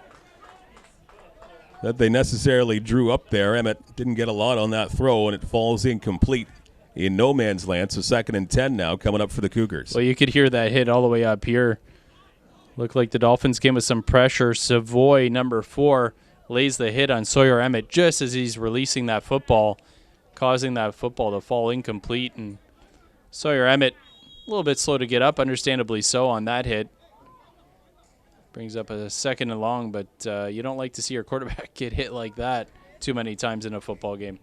they necessarily drew up there. Emmett didn't get a lot on that throw, and it falls incomplete in no man's land. So 2nd and 10 now coming up for the Cougars. Well, you could hear that hit all the way up here. Looked like the Dolphins came with some pressure. Savoy, number 4, lays the hit on Sawyer Emmett just as he's releasing that football, causing that football to fall incomplete. And Sawyer Emmett, a little bit slow to get up, understandably so on that hit. Brings up a 2nd and long, but you don't like to see your quarterback get hit like that too many times in a football game.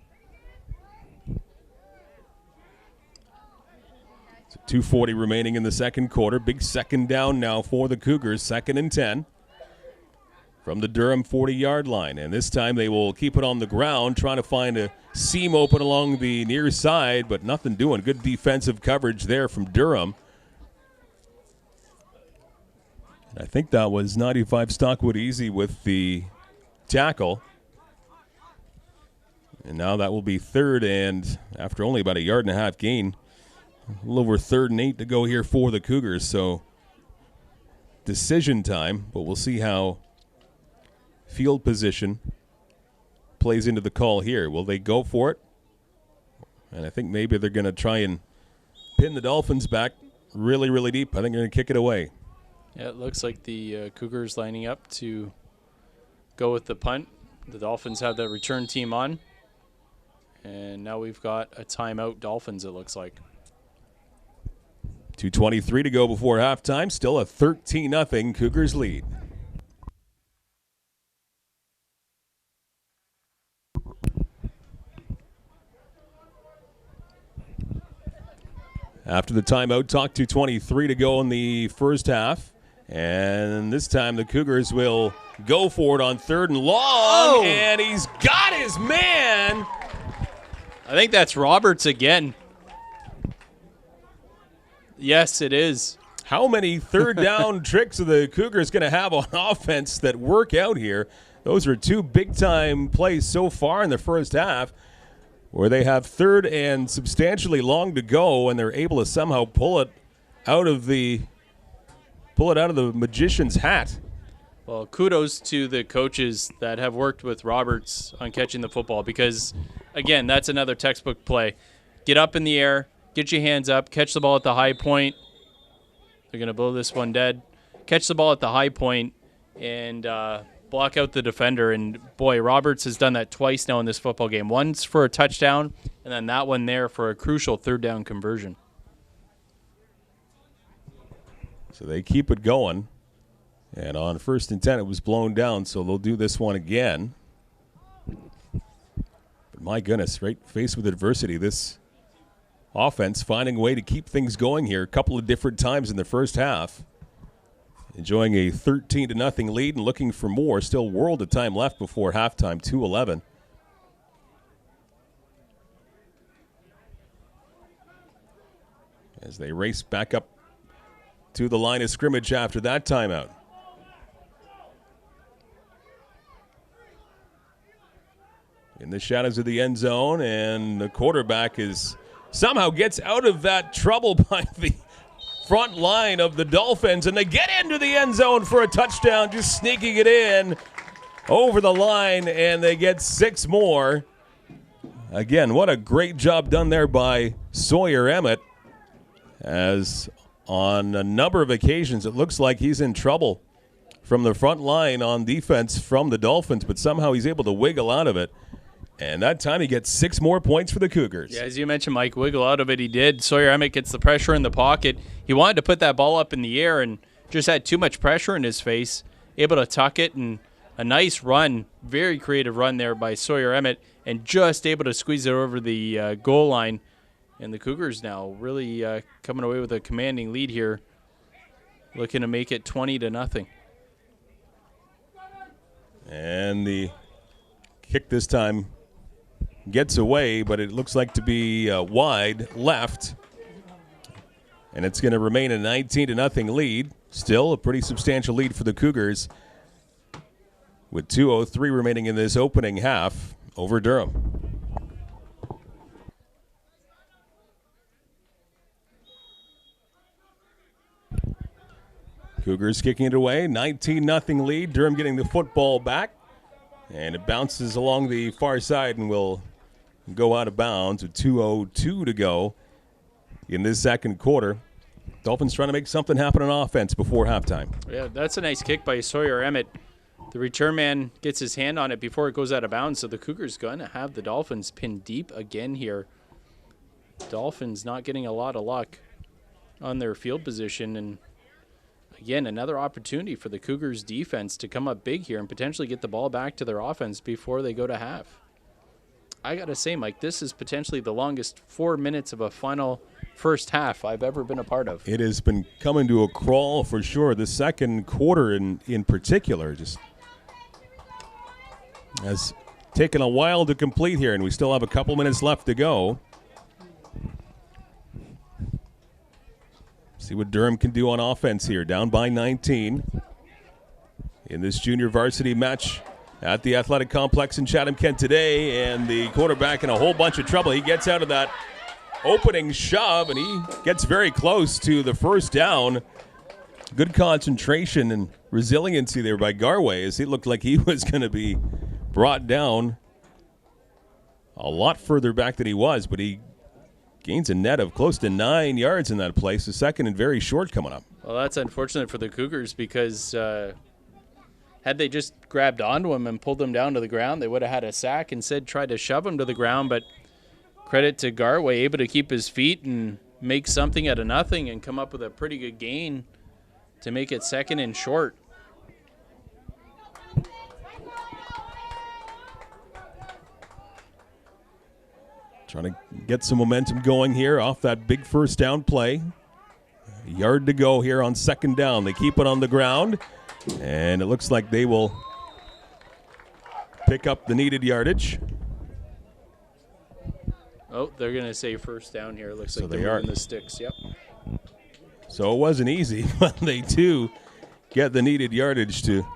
So 2:40 remaining in the second quarter. Big second down now for the Cougars. 2nd and 10 from the Durham 40-yard line. And this time they will keep it on the ground, trying to find a seam open along the near side, but nothing doing. Good defensive coverage there from Durham. And I think that was 95 Stockwood Easy with the tackle. And now that will be 3rd and after only about a 1.5 yard gain. A little over 3rd and 8 to go here for the Cougars. So decision time, but we'll see how field position plays into the call here. Will they go for it? And I think maybe they're going to try and pin the Dolphins back really, really deep. I think they're going to kick it away. Yeah, it looks like the Cougars lining up to go with the punt. The Dolphins have the return team on. And now we've got a timeout Dolphins, it looks like. 2:23 to go before halftime. Still a 13-0 Cougars lead. After the timeout, talk 2:23 to go in the first half. And this time the Cougars will go for it on 3rd and long. And he's got his man. I think that's Roberts again. Yes, it is. How many 3rd down tricks are the Cougars going to have on offense that work out here? Those are 2 big-time plays so far in the first half where they have 3rd and substantially long to go, and they're able to somehow pull it out of the magician's hat. Well, kudos to the coaches that have worked with Roberts on catching the football because, again, that's another textbook play. Get up in the air. Get your hands up, catch the ball at the high point. They're going to blow this one dead. Catch the ball at the high point and block out the defender. And, boy, Roberts has done that twice now in this football game. Once for a touchdown, and then that one there for a crucial 3rd down conversion. So they keep it going. And on 1st and 10, it was blown down, so they'll do this one again. But, my goodness, right faced with adversity, this offense finding a way to keep things going here a couple of different times in the first half. Enjoying a 13-0 lead and looking for more. Still world of time left before halftime, 2:11. As they race back up to the line of scrimmage after that timeout. In the shadows of the end zone, and the quarterback somehow gets out of that trouble by the front line of the Dolphins, and they get into the end zone for a touchdown, just sneaking it in over the line, and they get 6 more. Again, what a great job done there by Sawyer Emmett, as on a number of occasions it looks like he's in trouble from the front line on defense from the Dolphins, but somehow he's able to wiggle out of it. And that time he gets 6 more points for the Cougars. Yeah, as you mentioned, Mike, wiggle out of it he did. Sawyer Emmett gets the pressure in the pocket. He wanted to put that ball up in the air and just had too much pressure in his face. Able to tuck it, and a nice run, very creative run there by Sawyer Emmett, and just able to squeeze it over the goal line. And the Cougars now really coming away with a commanding lead here, looking to make it 20-0. And the kick this time gets away, but it looks like to be wide left. And it's going to remain a 19-0 lead. Still a pretty substantial lead for the Cougars with 2:03 remaining in this opening half over Durham. Cougars kicking it away, 19-0 lead. Durham getting the football back. And it bounces along the far side and will go out of bounds with 2:02 to go in this second quarter. Dolphins trying to make something happen on offense before halftime. Yeah, that's a nice kick by Sawyer Emmett. The return man gets his hand on it before it goes out of bounds, so the Cougars going to have the Dolphins pinned deep again here. Dolphins not getting a lot of luck on their field position, and again, another opportunity for the Cougars defense to come up big here and potentially get the ball back to their offense before they go to half. I got to say, Mike, this is potentially the longest 4 minutes of a final first half I've ever been a part of. It has been coming to a crawl for sure. The second quarter in particular just has taken a while to complete here, and we still have a couple minutes left to go. See what Durham can do on offense here. Down by 19 in this junior varsity match at the athletic complex in Chatham-Kent today, and the quarterback in a whole bunch of trouble. He gets out of that opening shove, and he gets very close to the first down. Good concentration and resiliency there by Garway, as it looked like he was going to be brought down a lot further back than he was, but he gains a net of close to 9 yards in that place. The second and very short coming up. Well, that's unfortunate for the Cougars because had they just grabbed onto him and pulled him down to the ground, they would have had a sack. Instead, tried to shove him to the ground, but credit to Garway, able to keep his feet and make something out of nothing and come up with a pretty good gain to make it second and short. Trying to get some momentum going here off that big first down play. A yard to go here on second down. They keep it on the ground, and it looks like they will pick up the needed yardage. Oh, they're going to say first down here. It looks So like they they're are. moving the sticks. Yep. So it wasn't easy, but they do get the needed yardage to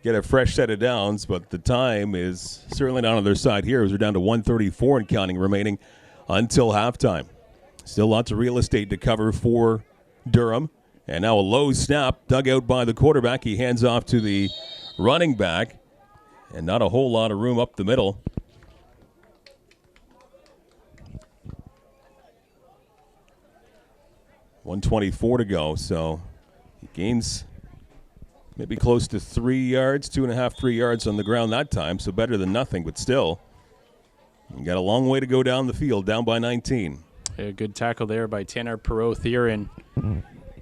get a fresh set of downs, but the time is certainly not on their side here as we're down to 1:34 and counting remaining until halftime. Still lots of real estate to cover for Durham. And now a low snap dug out by the quarterback. He hands off to the running back, and not a whole lot of room up the middle. .124 to go, so he gains maybe close to 3 yards, 2.5, 3 yards on the ground that time, so better than nothing, but still, you got a long way to go down the field, down by 19. A good tackle there by Tanner Perot-Theron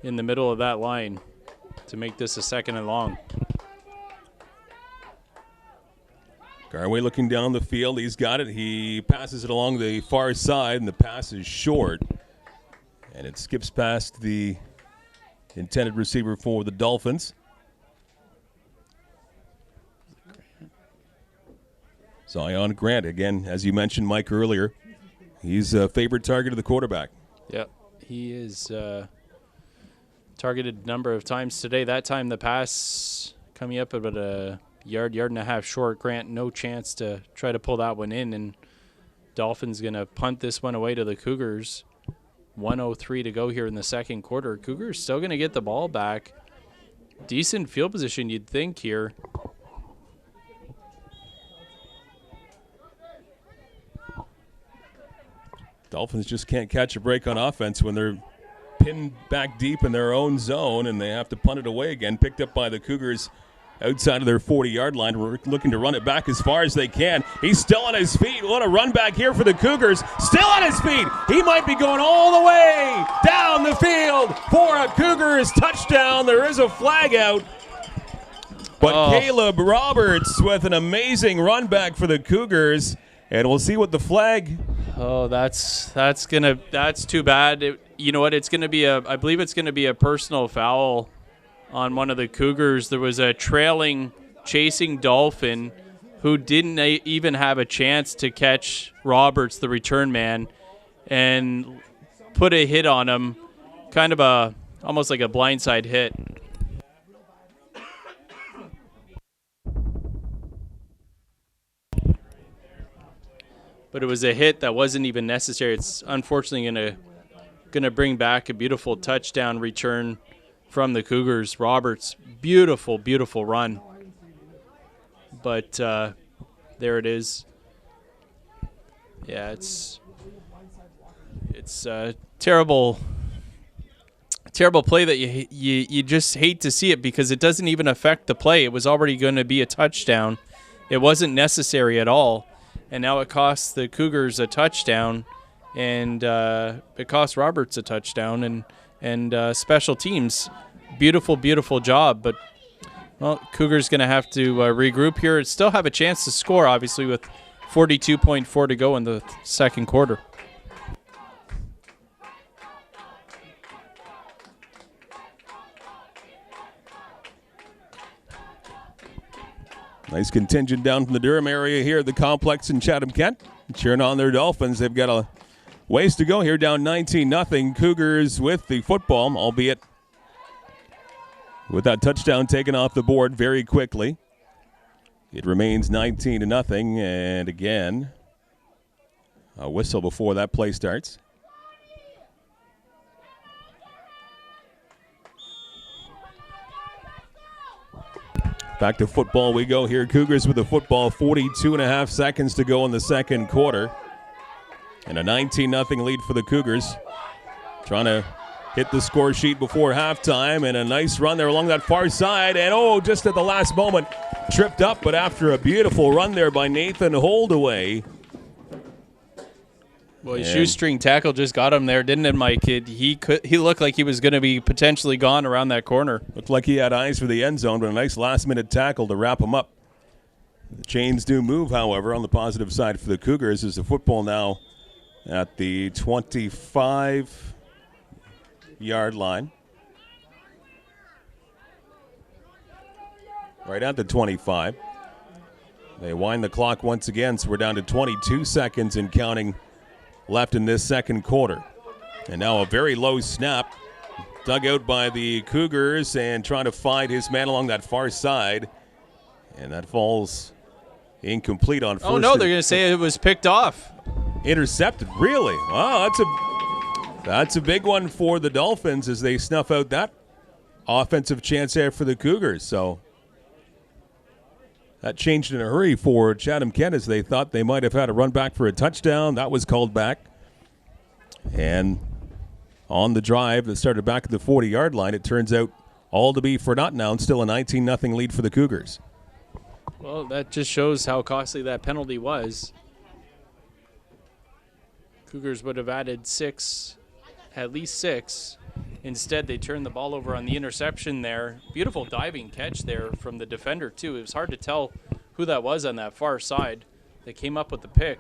in the middle of that line to make this a second and long. Garway looking down the field. He's got it. He passes it along the far side, and the pass is short. And it skips past the intended receiver for the Dolphins. Zion Grant, again, as you mentioned, Mike, earlier, he's a favorite target of the quarterback. Yep, he is targeted a number of times today. That time the pass coming up about a yard and a half short. Grant, no chance to try to pull that one in, and Dolphins going to punt this one away to the Cougars. 1:03 to go here in the second quarter. Cougars still going to get the ball back. Decent field position, you'd think, here. Dolphins just can't catch a break on offense when they're pinned back deep in their own zone, and they have to punt it away again. Picked up by the Cougars outside of their 40-yard line. We're looking to run it back as far as they can. He's still on his feet. What a run back here for the Cougars. Still on his feet. He might be going all the way down the field for a Cougars touchdown. There is a flag out. But Caleb Roberts with an amazing run back for the Cougars. And we'll see what the flag. Oh, that's too bad. You know what? It's going to be I believe it's going to be a personal foul on one of the Cougars. There was a chasing Dolphin who didn't even have a chance to catch Roberts, the return man, and put a hit on him, kind of almost like a blindside hit. But it was a hit that wasn't even necessary. It's unfortunately gonna bring back a beautiful touchdown return from the Cougars. Roberts, beautiful run. But there it is. Yeah, it's a terrible play that you just hate to see it because it doesn't even affect the play. It was already going to be a touchdown. It wasn't necessary at all. And now it costs the Cougars a touchdown, and it costs Roberts a touchdown, and special teams beautiful, beautiful job. But, well, Cougars going to have to regroup here. Still have a chance to score, obviously, with 42.4 to go in the second quarter. Nice contingent down from the Durham area here at the complex in Chatham-Kent, cheering on their Dolphins. They've got a ways to go here, down 19-0. Cougars with the football, albeit with that touchdown taken off the board very quickly. It remains 19-0, and again, a whistle before that play starts. Back to football we go here. Cougars with the football, 42.5 seconds to go in the second quarter. And a 19-0 lead for the Cougars. Trying to hit the score sheet before halftime, and a nice run there along that far side. And, just at the last moment, tripped up, but after a beautiful run there by Nathan Holdaway. Well, his shoestring tackle just got him there, didn't it, Mike? He looked like he was going to be potentially gone around that corner. Looked like he had eyes for the end zone, but a nice last-minute tackle to wrap him up. The chains do move, however, on the positive side for the Cougars, as the football now at the 25-yard line. Right at the 25. They wind the clock once again, so we're down to 22 seconds and counting left in this second quarter. And now a very low snap dug out by the Cougars and trying to find his man along that far side. And that falls incomplete on first. Oh, no, they're going to say it was picked off. Intercepted, really? Wow, that's a big one for the Dolphins as they snuff out that offensive chance there for the Cougars. So that changed in a hurry for Chatham-Kent as they thought they might have had a run back for a touchdown. That was called back. And on the drive that started back at the 40-yard line, it turns out all to be for naught now, and still a 19-0 lead for the Cougars. Well, that just shows how costly that penalty was. Cougars would have added at least six. Instead, they turned the ball over on the interception there. Beautiful diving catch there from the defender, too. It was hard to tell who that was on that far side that came up with the pick.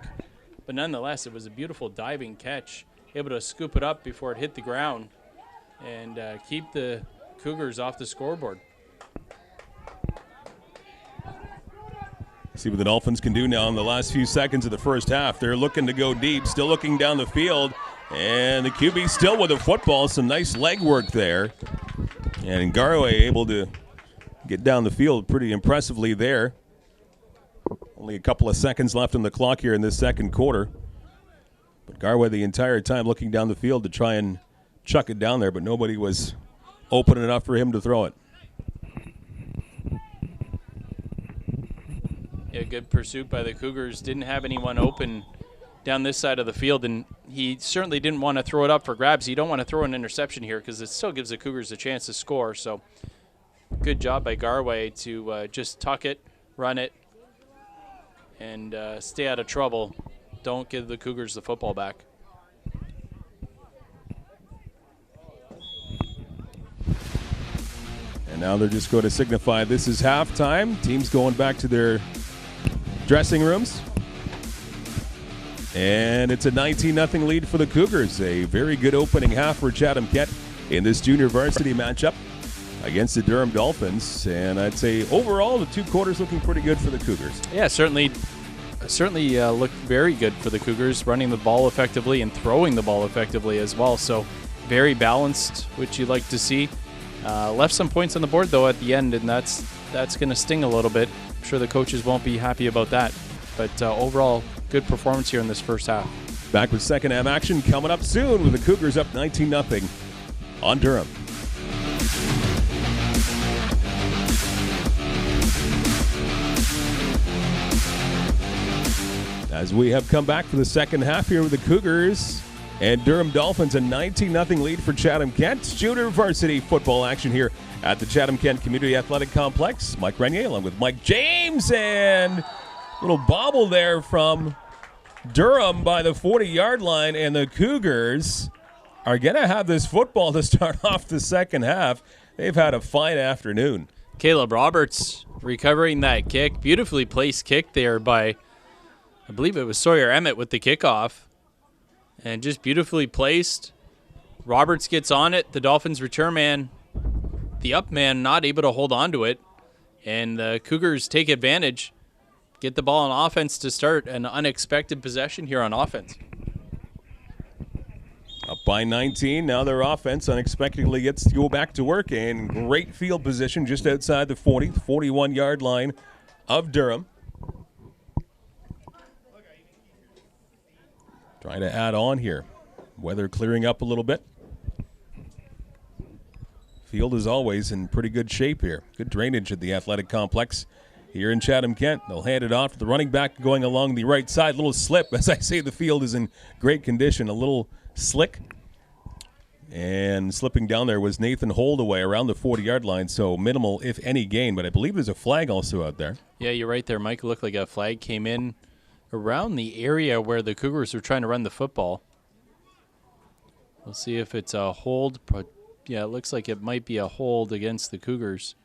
But nonetheless, it was a beautiful diving catch, able to scoop it up before it hit the ground and keep the Cougars off the scoreboard. See what the Dolphins can do now in the last few seconds of the first half. They're looking to go deep, still looking down the field. And the QB still with the football. Some nice leg work there. And Garway able to get down the field pretty impressively there. Only a couple of seconds left on the clock here in this second quarter. But Garway the entire time looking down the field to try and chuck it down there, but nobody was open enough for him to throw it. Yeah, good pursuit by the Cougars. Didn't have anyone open down this side of the field, and he certainly didn't want to throw it up for grabs. You don't want to throw an interception here because it still gives the Cougars a chance to score. So good job by Garway to just tuck it, run it, and stay out of trouble. Don't give the Cougars the football back. And now they're just going to signify this is halftime. Teams going back to their dressing rooms. And it's a 19-0 lead for the Cougars. A very good opening half for Chatham-Kent in this junior varsity matchup against the Durham Dolphins. And I'd say overall the two quarters looking pretty good for the Cougars. Yeah, certainly looked very good for the Cougars, running the ball effectively and throwing the ball effectively as well. So very balanced, which you like to see. Left some points on the board, though, at the end, and that's going to sting a little bit. I'm sure the coaches won't be happy about that. But overall, good performance here in this first half. Back with second half action coming up soon with the Cougars up 19-0 on Durham. As we have come back for the second half here with the Cougars and Durham Dolphins, a 19-0 lead for Chatham-Kent. Junior varsity football action here at the Chatham-Kent Community Athletic Complex. Mike Renier along with Mike James, and little bobble there from Durham by the 40-yard line, and the Cougars are going to have this football to start off the second half. They've had a fine afternoon. Caleb Roberts recovering that kick. Beautifully placed kick there by, I believe it was Sawyer Emmett with the kickoff. And just beautifully placed. Roberts gets on it. The Dolphins return man, the up man, not able to hold on to it. And the Cougars take advantage, get the ball on offense to start an unexpected possession here on offense. Up by 19, now their offense unexpectedly gets to go back to work, and great field position just outside the 40, 41-yard line of Durham. Trying to add on here. Weather clearing up a little bit. Field is always in pretty good shape here. Good drainage at the athletic complex here in Chatham-Kent. They'll hand it off to the running back going along the right side. Little slip. As I say, the field is in great condition. A little slick. And slipping down there was Nathan Holdaway around the 40-yard line, so minimal, if any, gain. But I believe there's a flag also out there. Yeah, you're right there, Mike. It looked like a flag came in around the area where the Cougars were trying to run the football. We'll see if it's a hold. Yeah, it looks like it might be a hold against the Cougars.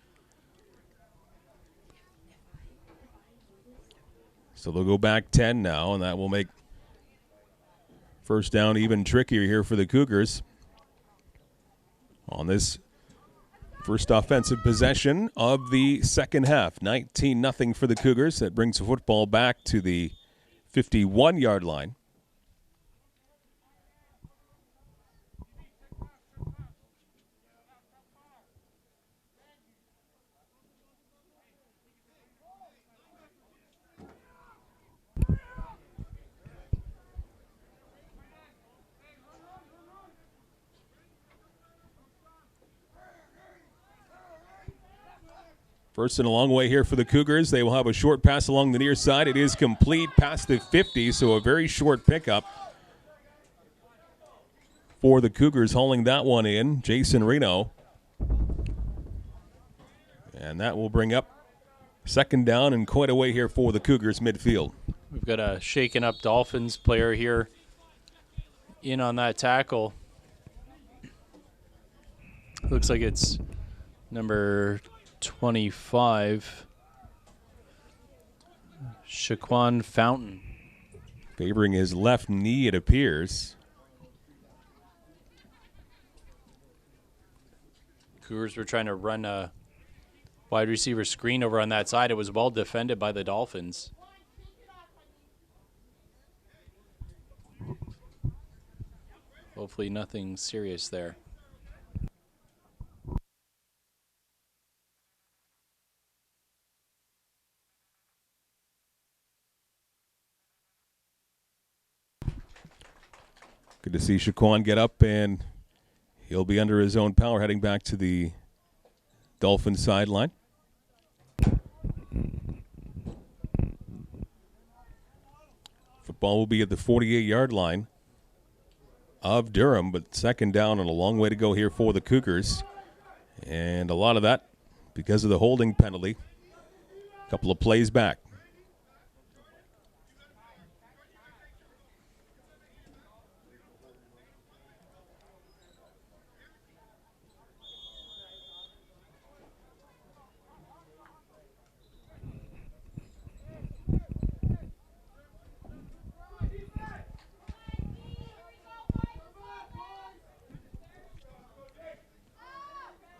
So they'll go back 10 now, and that will make first down even trickier here for the Cougars on this first offensive possession of the second half. 19-0 for the Cougars. That brings the football back to the 51-yard line. First and a long way here for the Cougars. They will have a short pass along the near side. It is complete past the 50, so a very short pickup for the Cougars, hauling that one in. Jason Reno. And that will bring up second down and quite a way here for the Cougars midfield. We've got a shaken up Dolphins player here in on that tackle. Looks like it's number 25, Shaquan Fountain. Favoring his left knee, it appears. Cougars were trying to run a wide receiver screen over on that side. It was well defended by the Dolphins. Hopefully nothing serious there. Good to see Shaquan get up, and he'll be under his own power heading back to the Dolphins sideline. Football will be at the 48-yard line of Durham, but second down and a long way to go here for the Cougars. And a lot of that because of the holding penalty. A couple of plays back.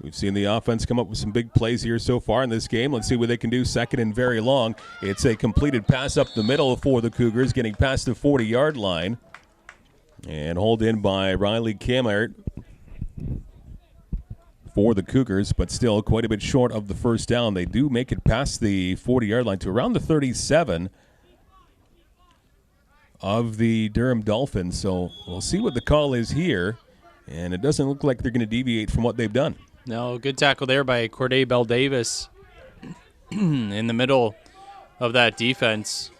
We've seen the offense come up with some big plays here so far in this game. Let's see what they can do second and very long. It's a completed pass up the middle for the Cougars, getting past the 40-yard line. And hauled in by Riley Kamert for the Cougars, but still quite a bit short of the first down. They do make it past the 40-yard line to around the 37 of the Durham Dolphins. So we'll see what the call is here. And it doesn't look like they're going to deviate from what they've done. No, good tackle there by Corday Bell Davis in the middle of that defense.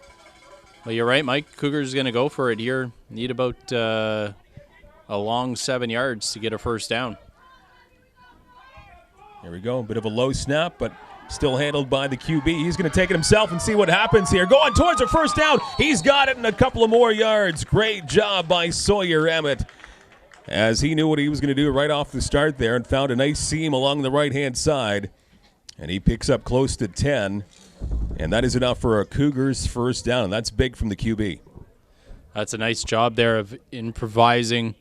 Well, you're right, Mike. Cougars going to go for it here. Need about a long 7 yards to get a first down. Here we go. A bit of a low snap, but still handled by the QB. He's going to take it himself and see what happens here. Going towards a first down. He's got it in a couple of more yards. Great job by Sawyer Emmett. as he knew what he was going to do right off the start there and found a nice seam along the right-hand side. And he picks up close to 10, and that is enough for a Cougars first down. And that's big from the QB. That's a nice job there of improvising.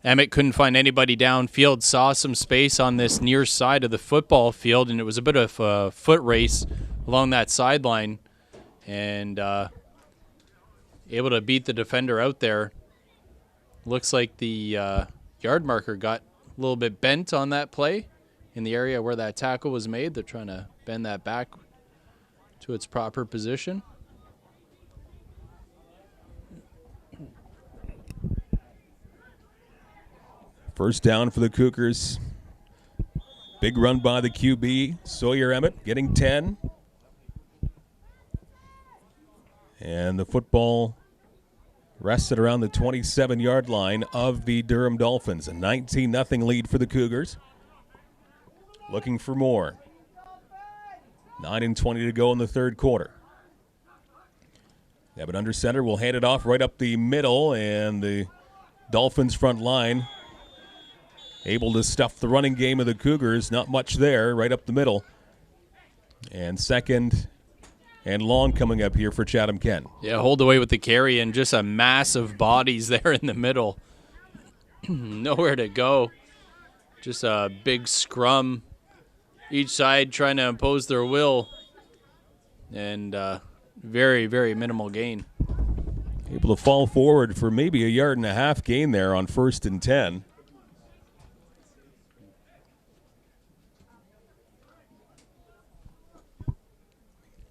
Emmett couldn't find anybody downfield, saw some space on this near side of the football field, and it was a bit of a foot race along that sideline, and able to beat the defender out there. Looks like the yard marker got a little bit bent on that play in the area where that tackle was made. They're trying to bend that back to its proper position. First down for the Cougars. Big run by the QB, Sawyer Emmett, getting 10. And the football rested around the 27-yard line of the Durham Dolphins. A 19-0 lead for the Cougars. Looking for more. 9:20 to go in the third quarter. Emmett under center will hand it off right up the middle, and the Dolphins front line able to stuff the running game of the Cougars. Not much there, right up the middle. And second and long coming up here for Chatham-Kent. Yeah, hold away with the carry and just a mass of bodies there in the middle. Nowhere to go. Just a big scrum. Each side trying to impose their will. And very, very minimal gain. Able to fall forward for maybe a 1.5 yard gain there on 1st and 10.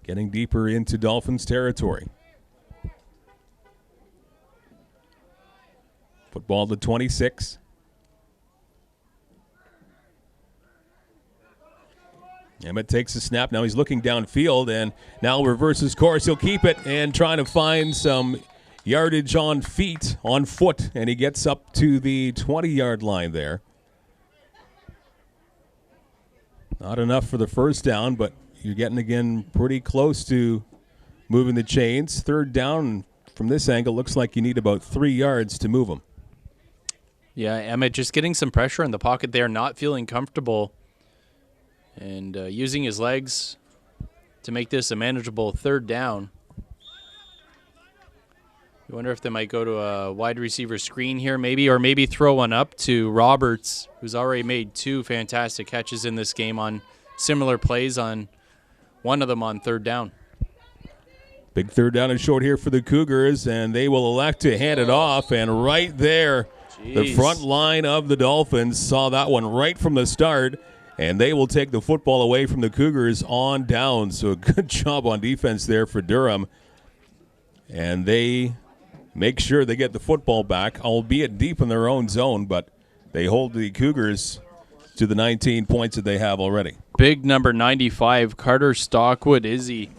Getting deeper into Dolphins territory. Football to 26. Emmett takes a snap. Now he's looking downfield and now reverses course. He'll keep it and trying to find some yardage on foot, and he gets up to the 20-yard line there. Not enough for the first down, but you're getting, again, pretty close to moving the chains. Third down from this angle looks like you need about 3 yards to move them. Yeah, Emmett just getting some pressure in the pocket there, not feeling comfortable, and using his legs to make this a manageable third down. You wonder if they might go to a wide receiver screen here maybe, or maybe throw one up to Roberts, who's already made 2 fantastic catches in this game on similar plays, on one of them on third down. Big third down and short here for the Cougars, and they will elect to hand it off. And right there, the front line of the Dolphins saw that one right from the start, and they will take the football away from the Cougars on down. So a good job on defense there for Durham. And they make sure they get the football back, albeit deep in their own zone, but they hold the Cougars to the 19 points that they have already. Big number 95, Carter Stockwood Izzy,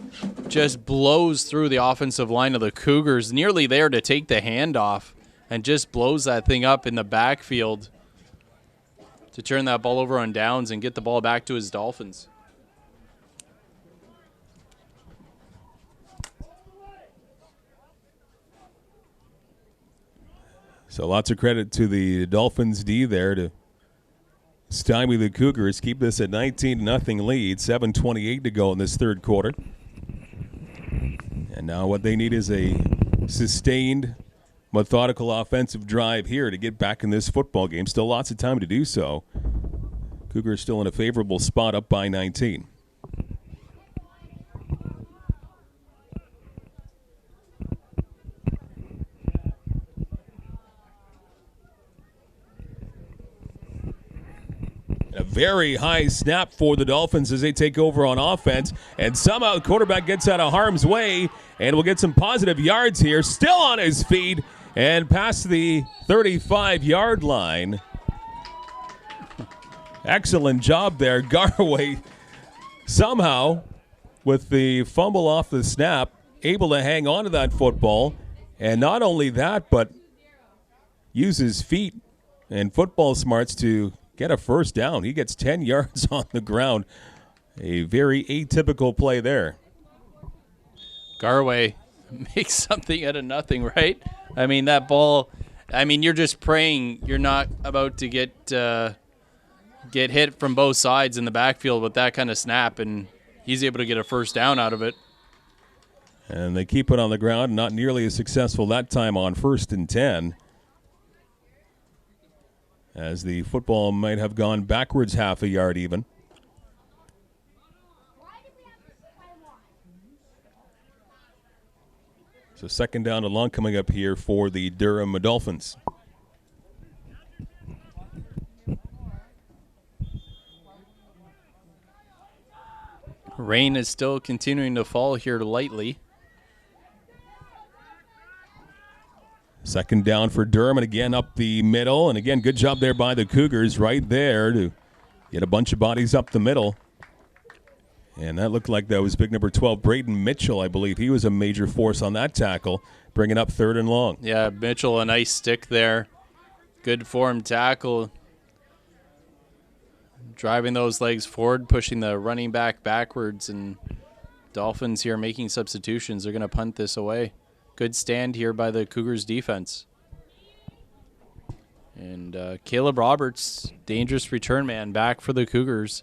just blows through the offensive line of the Cougars, nearly there to take the handoff, and just blows that thing up in the backfield to turn that ball over on downs and get the ball back to his Dolphins. So lots of credit to the Dolphins D there to stymie the Cougars, keep this at 19-0 lead, 7:28 to go in this third quarter. And now what they need is a sustained, methodical offensive drive here to get back in this football game. Still lots of time to do so. Cougars still in a favorable spot, up by 19. A very high snap for the Dolphins as they take over on offense. And somehow the quarterback gets out of harm's way and will get some positive yards here. Still on his feet and past the 35-yard line. Excellent job there. Garway somehow, with the fumble off the snap, able to hang on to that football. And not only that, but use his feet and football smarts to get a first down. He gets 10 yards on the ground. A very atypical play there. Garway makes something out of nothing, right? I mean, that ball I mean, you're just praying you're not about to get hit from both sides in the backfield with that kind of snap, and he's able to get a first down out of it. And they keep it on the ground, not nearly as successful that time on 1st and 10. As the football might have gone backwards half a yard even. So 2nd down and long coming up here for the Durham Dolphins. Rain is still continuing to fall here lightly. 2nd down for Durham, and again up the middle. And again, good job there by the Cougars right there to get a bunch of bodies up the middle. And that looked like that was big number 12, Braden Mitchell, I believe. He was a major force on that tackle, bringing up 3rd and long. Yeah, Mitchell, a nice stick there. Good form tackle. Driving those legs forward, pushing the running back backwards, and Dolphins here making substitutions. They're going to punt this away. Good stand here by the Cougars defense. And Caleb Roberts, dangerous return man, back for the Cougars.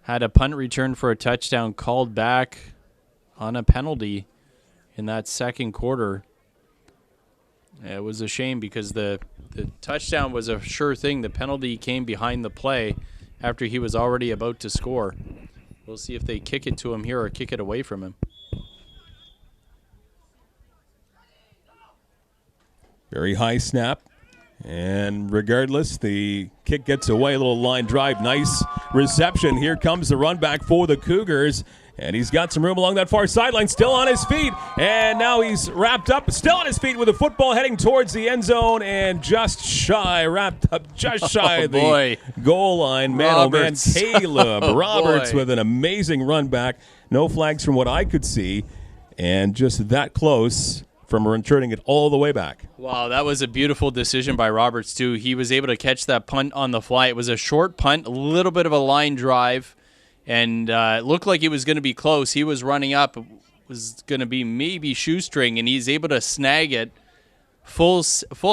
Had a punt return for a touchdown called back on a penalty in that 2nd quarter. It was a shame because the touchdown was a sure thing. The penalty came behind the play after he was already about to score. We'll see if they kick it to him here or kick it away from him. Very high snap. And regardless, the kick gets away. A little line drive. Nice reception. Here comes the run back for the Cougars. And he's got some room along that far sideline. Still on his feet. And now he's wrapped up. Still on his feet with the football heading towards the end zone. And just shy. Wrapped up just shy of the goal line. Man, Roberts. oh man. Caleb Roberts with an amazing run back. No flags from what I could see. And just that close from returning it all the way back. Wow, that was a beautiful decision by Roberts, too. He was able to catch that punt on the fly. It was a short punt, a little bit of a line drive, and it looked like it was going to be close. He was running up. It was going to be maybe shoestring, and he's able to snag it full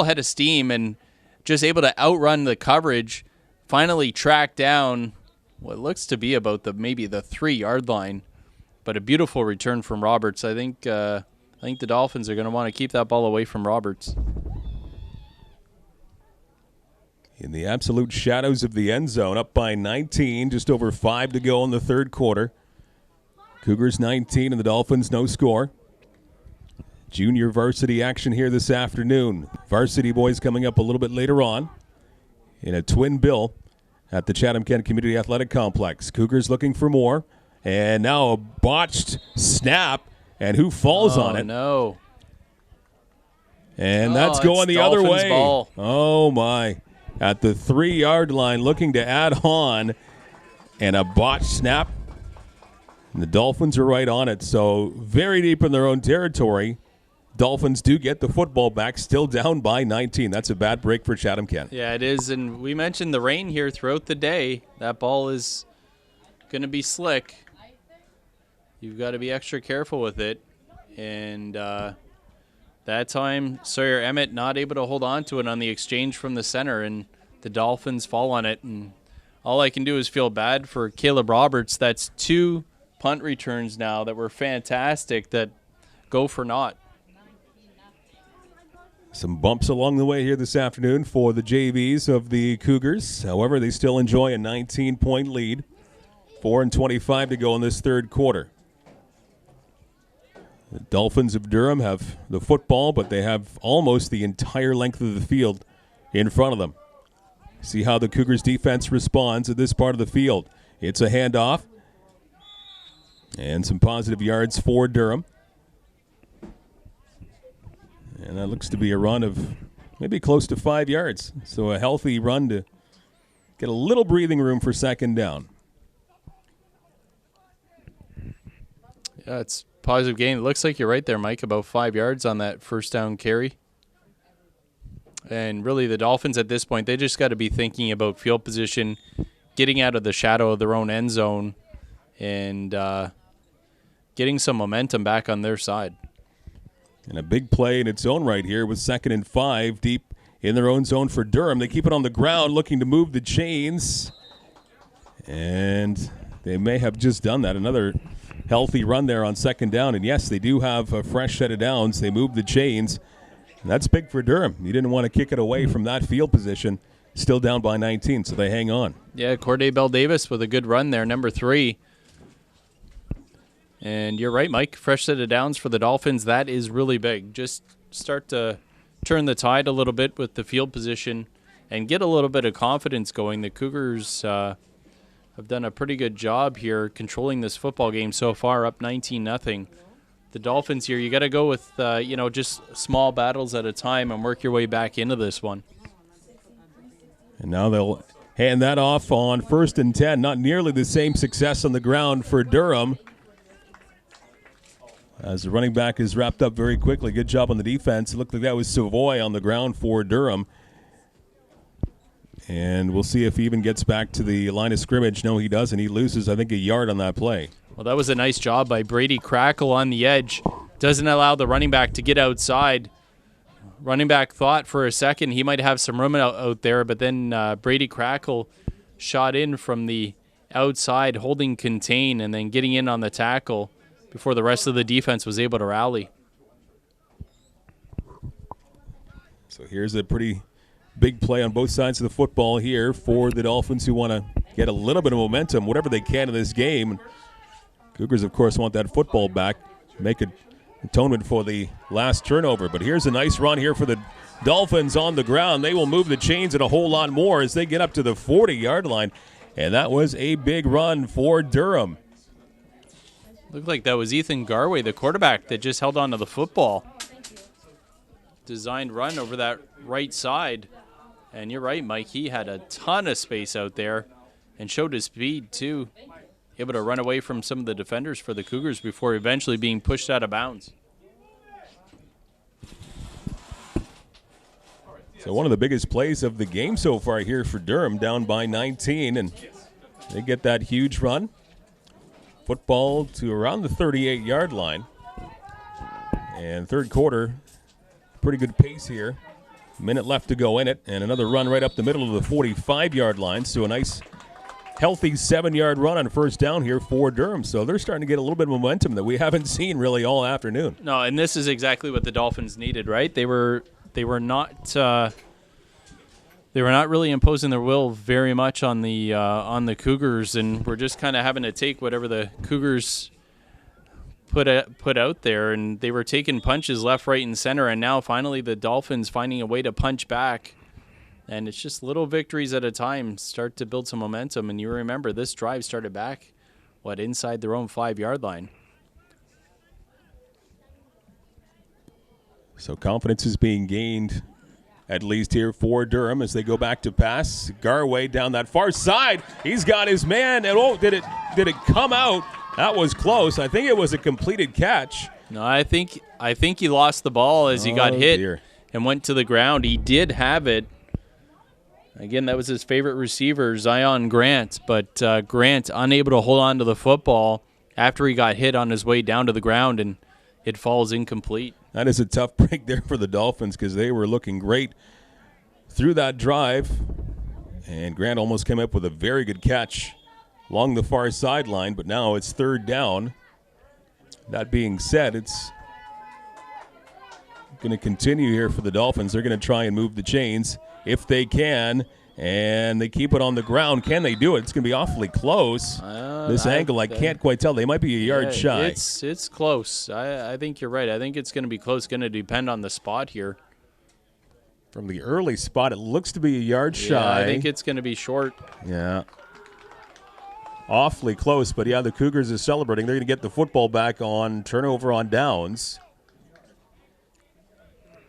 head of steam and just able to outrun the coverage, finally track down what looks to be about maybe the 3-yard line. But a beautiful return from Roberts. I think the Dolphins are going to want to keep that ball away from Roberts. In the absolute shadows of the end zone, up by 19, just over 5 to go in the 3rd quarter. Cougars 19 and the Dolphins no score. Junior varsity action here this afternoon. Varsity boys coming up a little bit later on in a twin bill at the Chatham-Kent Community Athletic Complex. Cougars looking for more. And now a botched snap. And who falls on it? No. And that's going the other way. Ball. Oh, my. At the 3-yard line, looking to add on. And a botched snap. And the Dolphins are right on it. So very deep in their own territory. Dolphins do get the football back, still down by 19. That's a bad break for Chatham-Kent. Yeah, it is. And we mentioned the rain here throughout the day. That ball is going to be slick. You've got to be extra careful with it. And that time, Sawyer Emmett not able to hold on to it on the exchange from the center, and the Dolphins fall on it. And all I can do is feel bad for Caleb Roberts. That's 2 punt returns now that were fantastic that go for naught. Some bumps along the way here this afternoon for the JVs of the Cougars. However, they still enjoy a 19-point lead. 4:25 to go in this 3rd quarter. The Dolphins of Durham have the football, but they have almost the entire length of the field in front of them. See how the Cougars defense responds at this part of the field. It's a handoff. And some positive yards for Durham. And that looks to be a run of maybe close to 5 yards. So a healthy run to get a little breathing room for 2nd down. Yeah, it's positive gain. It looks like you're right there, Mike, about 5 yards on that first down carry. And really the Dolphins at this point, they just got to be thinking about field position, getting out of the shadow of their own end zone, and getting some momentum back on their side. And a big play in its own right here with 2nd and 5 deep in their own zone for Durham. They keep it on the ground, looking to move the chains. And they may have just done that. Another healthy run there on second down. And, yes, they do have a fresh set of downs. They move the chains. And that's big for Durham. You didn't want to kick it away from that field position. Still down by 19, so they hang on. Yeah, Corday Bell-Davis with a good run there, number 3. And you're right, Mike. Fresh set of downs for the Dolphins. That is really big. Just start to turn the tide a little bit with the field position and get a little bit of confidence going. The Cougars have done a pretty good job here controlling this football game so far, up 19-0. The Dolphins here, you got to go with, just small battles at a time and work your way back into this one. And now they'll hand that off on 1st and 10. Not nearly the same success on the ground for Durham, as the running back is wrapped up very quickly. Good job on the defense. It looked like that was Savoy on the ground for Durham. And we'll see if he even gets back to the line of scrimmage. No, he doesn't. He loses, I think, a yard on that play. Well, that was a nice job by Brady Crackle on the edge. Doesn't allow the running back to get outside. Running back thought for a second he might have some room out there, but then Brady Crackle shot in from the outside, holding contain, and then getting in on the tackle before the rest of the defense was able to rally. So here's a pretty big play on both sides of the football here for the Dolphins, who want to get a little bit of momentum, whatever they can in this game. Cougars, of course, want that football back, make an atonement for the last turnover. But here's a nice run here for the Dolphins on the ground. They will move the chains and a whole lot more as they get up to the 40-yard line. And that was a big run for Durham. Looked like that was Ethan Garway, the quarterback, that just held on to the football. Designed run over that right side. And you're right, Mike. He had a ton of space out there and showed his speed, too. Able to run away from some of the defenders for the Cougars before eventually being pushed out of bounds. So one of the biggest plays of the game so far here for Durham, down by 19, and they get that huge run. Football to around the 38-yard line. And third quarter, pretty good pace here. Minute left to go in it, and another run right up the middle of the 45-yard line. So a nice healthy 7-yard run on first down here for Durham. So they're starting to get a little bit of momentum that we haven't seen really all afternoon. No, and this is exactly what the Dolphins needed, right? They were not really imposing their will very much on the Cougars, and we're just kind of having to take whatever the Cougars put out there, and they were taking punches left, right, and center, and now finally the Dolphins finding a way to punch back. And it's just little victories at a time start to build some momentum. And you remember this drive started back, inside their own 5-yard line. So confidence is being gained, at least here for Durham, as they go back to pass. Garway down that far side. He's got his man. And did it come out? That was close. I think it was a completed catch. No, I think he lost the ball as he got hit and went to the ground. He did have it. Again, that was his favorite receiver, Zion Grant, but Grant unable to hold on to the football after he got hit on his way down to the ground, and it falls incomplete. That is a tough break there for the Dolphins because they were looking great through that drive, and Grant almost came up with a very good catch along the far sideline, but now it's third down. That being said, it's going to continue here for the Dolphins. They're going to try and move the chains if they can, and they keep it on the ground. Can they do it? It's going to be awfully close. This angle, I can't quite tell. They might be a yard shy. It's close. I think you're right. I think it's going to be close. It's going to depend on the spot here. From the early spot, it looks to be a yard shy. I think it's going to be short. Yeah. Awfully close, but the Cougars are celebrating. They're going to get the football back on turnover on downs.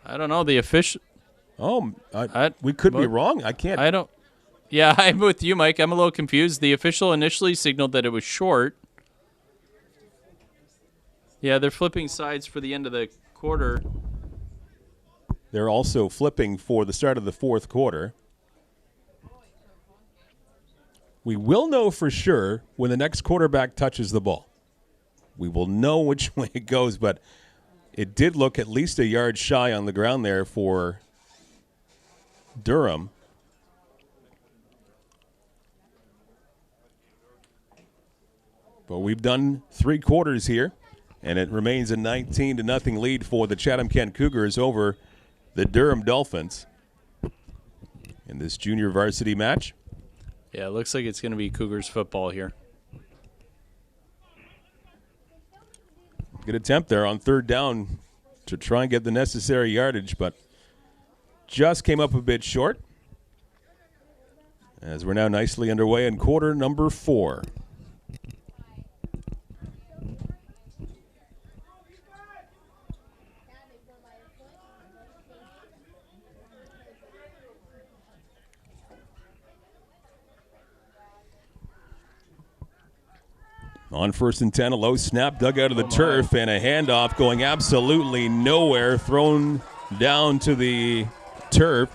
I don't know. The official... we could be wrong. Yeah, I'm with you, Mike. I'm a little confused. The official initially signaled that it was short. Yeah, they're flipping sides for the end of the quarter. They're also flipping for the start of the fourth quarter. We will know for sure when the next quarterback touches the ball. We will know which way it goes, but it did look at least a yard shy on the ground there for Durham. But we've done 3 quarters here, and it remains a 19-0 lead for the Chatham-Kent Cougars over the Durham Dolphins in this junior varsity match. Yeah, it looks like it's going to be Cougars football here. Good attempt there on 3rd down to try and get the necessary yardage, but just came up a bit short. As we're now nicely underway in quarter number 4. On 1st and 10, a low snap dug out of the turf, and a handoff going absolutely nowhere, thrown down to the turf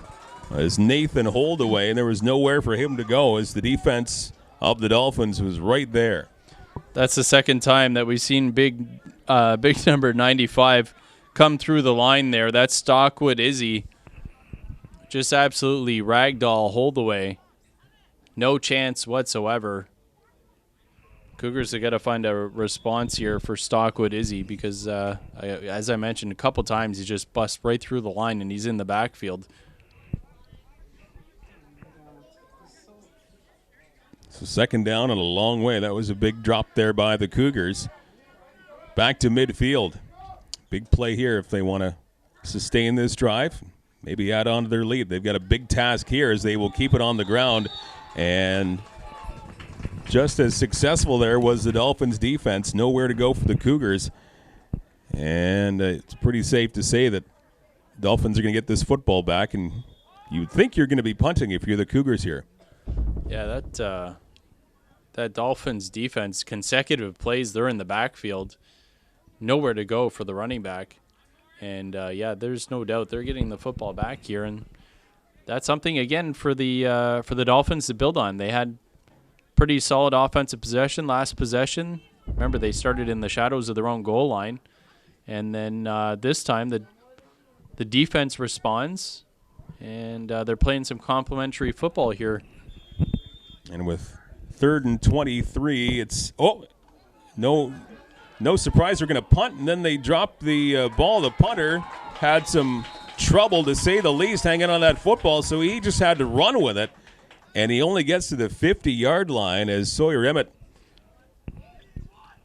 as Nathan Holdaway, and there was nowhere for him to go as the defense of the Dolphins was right there. That's the second time that we've seen big number 95 come through the line there. That's Stockwood Izzy. Just absolutely ragdoll Holdaway. No chance whatsoever. Cougars have got to find a response here for Stockwood Izzy because, as I mentioned a couple times, he just busts right through the line and he's in the backfield. So 2nd down and a long way. That was a big drop there by the Cougars. Back to midfield. Big play here if they want to sustain this drive. Maybe add on to their lead. They've got a big task here as they will keep it on the ground. And just as successful there was the Dolphins' defense. Nowhere to go for the Cougars. And it's pretty safe to say that Dolphins are going to get this football back. And you'd think you're going to be punting if you're the Cougars here. Yeah, that Dolphins defense, consecutive plays, they're in the backfield. Nowhere to go for the running back. And, yeah, there's no doubt they're getting the football back here. And that's something, again, for the Dolphins to build on. They had pretty solid offensive possession last possession. Remember, they started in the shadows of their own goal line. And then this time the defense responds, and they're playing some complimentary football here. And with 3rd and 23, it's no surprise they're going to punt, and then they drop the ball. The punter had some trouble, to say the least, hanging on that football, so he just had to run with it. And he only gets to the 50-yard line as Sawyer Emmett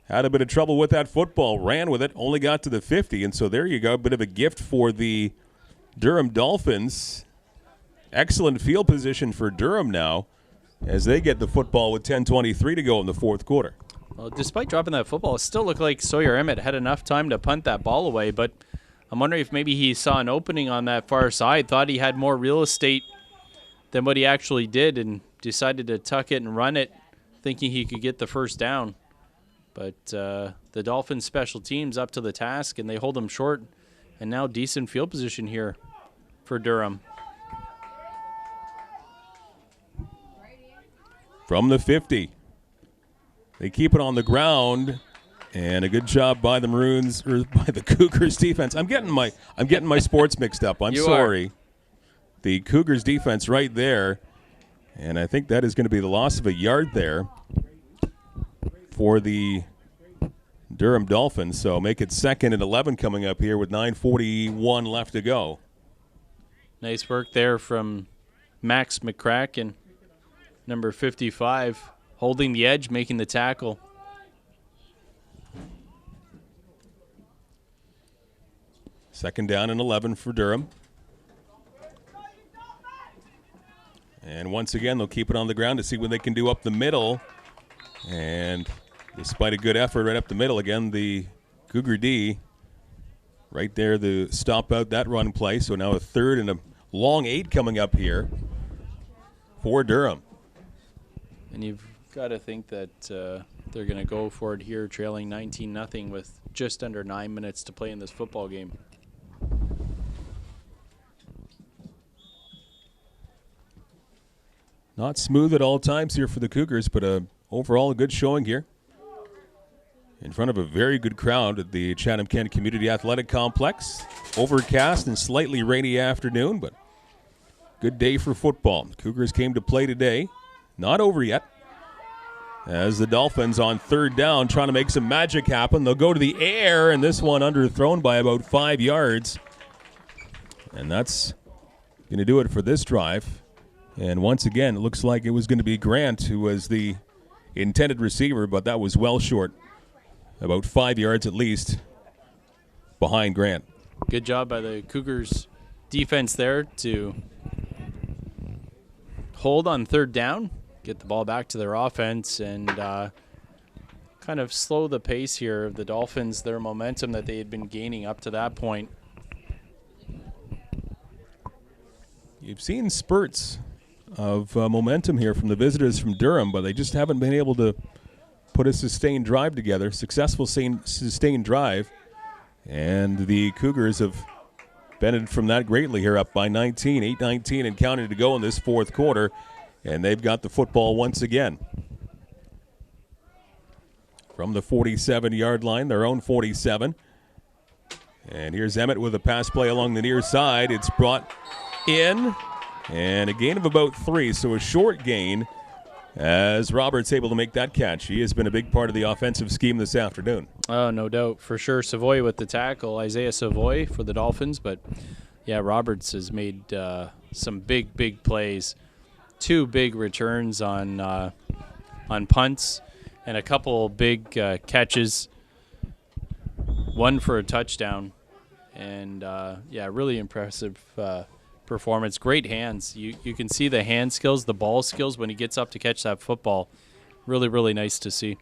had a bit of trouble with that football, ran with it, only got to the 50. And so there you go, a bit of a gift for the Durham Dolphins. Excellent field position for Durham now as they get the football with 10:23 to go in the 4th quarter. Well, despite dropping that football, it still looked like Sawyer Emmett had enough time to punt that ball away. But I'm wondering if maybe he saw an opening on that far side, thought he had more real estate than what he actually did, and decided to tuck it and run it, thinking he could get the first down. But the Dolphins special teams up to the task, and they hold them short. And now decent field position here for Durham. From the 50. They keep it on the ground, and a good job by the Maroons, or by the Cougars defense. I'm getting my sports mixed up. I'm sorry. The Cougars defense right there, and I think that is going to be the loss of a yard there for the Durham Dolphins. So make it 2nd and 11 coming up here with 9:41 left to go. Nice work there from Max McCracken, number 55, holding the edge, making the tackle. Second down and 11 for Durham. And once again, they'll keep it on the ground to see what they can do up the middle. And despite a good effort right up the middle, again, the Cougar D right there to stop out that run play. So now a 3rd and a long 8 coming up here for Durham. And you've got to think that they're going to go for it here, trailing 19-0 with just under 9 minutes to play in this football game. Not smooth at all times here for the Cougars, but overall a good showing here. In front of a very good crowd at the Chatham-Kent Community Athletic Complex. Overcast and slightly rainy afternoon, but good day for football. Cougars came to play today. Not over yet. As the Dolphins on third down trying to make some magic happen. They'll go to the air, and this one underthrown by about 5 yards. And that's going to do it for this drive. And once again, it looks like it was going to be Grant who was the intended receiver, but that was well short. About 5 yards at least behind Grant. Good job by the Cougars defense there to hold on third down, get the ball back to their offense, and kind of slow the pace here of the Dolphins, their momentum that they had been gaining up to that point. You've seen spurts of momentum here from the visitors from Durham, but they just haven't been able to put a sustained drive together, successful sustained drive. And the Cougars have benefited from that greatly here, up by 19, 8-19 and counting to go in this fourth quarter. And they've got the football once again. From the 47-yard line, their own 47. And here's Emmett with a pass play along the near side. It's brought in, and a gain of about 3, so a short gain as Roberts able to make that catch. He has been a big part of the offensive scheme this afternoon. Oh, no doubt. For sure, Savoy with the tackle, Isaiah Savoy for the Dolphins. But, yeah, Roberts has made some big plays. 2 big returns on punts and a couple big catches. 1 for a touchdown. And, yeah, really impressive performance. Great hands. You can see the hand skills, the ball skills when he gets up to catch that football. Really nice to see.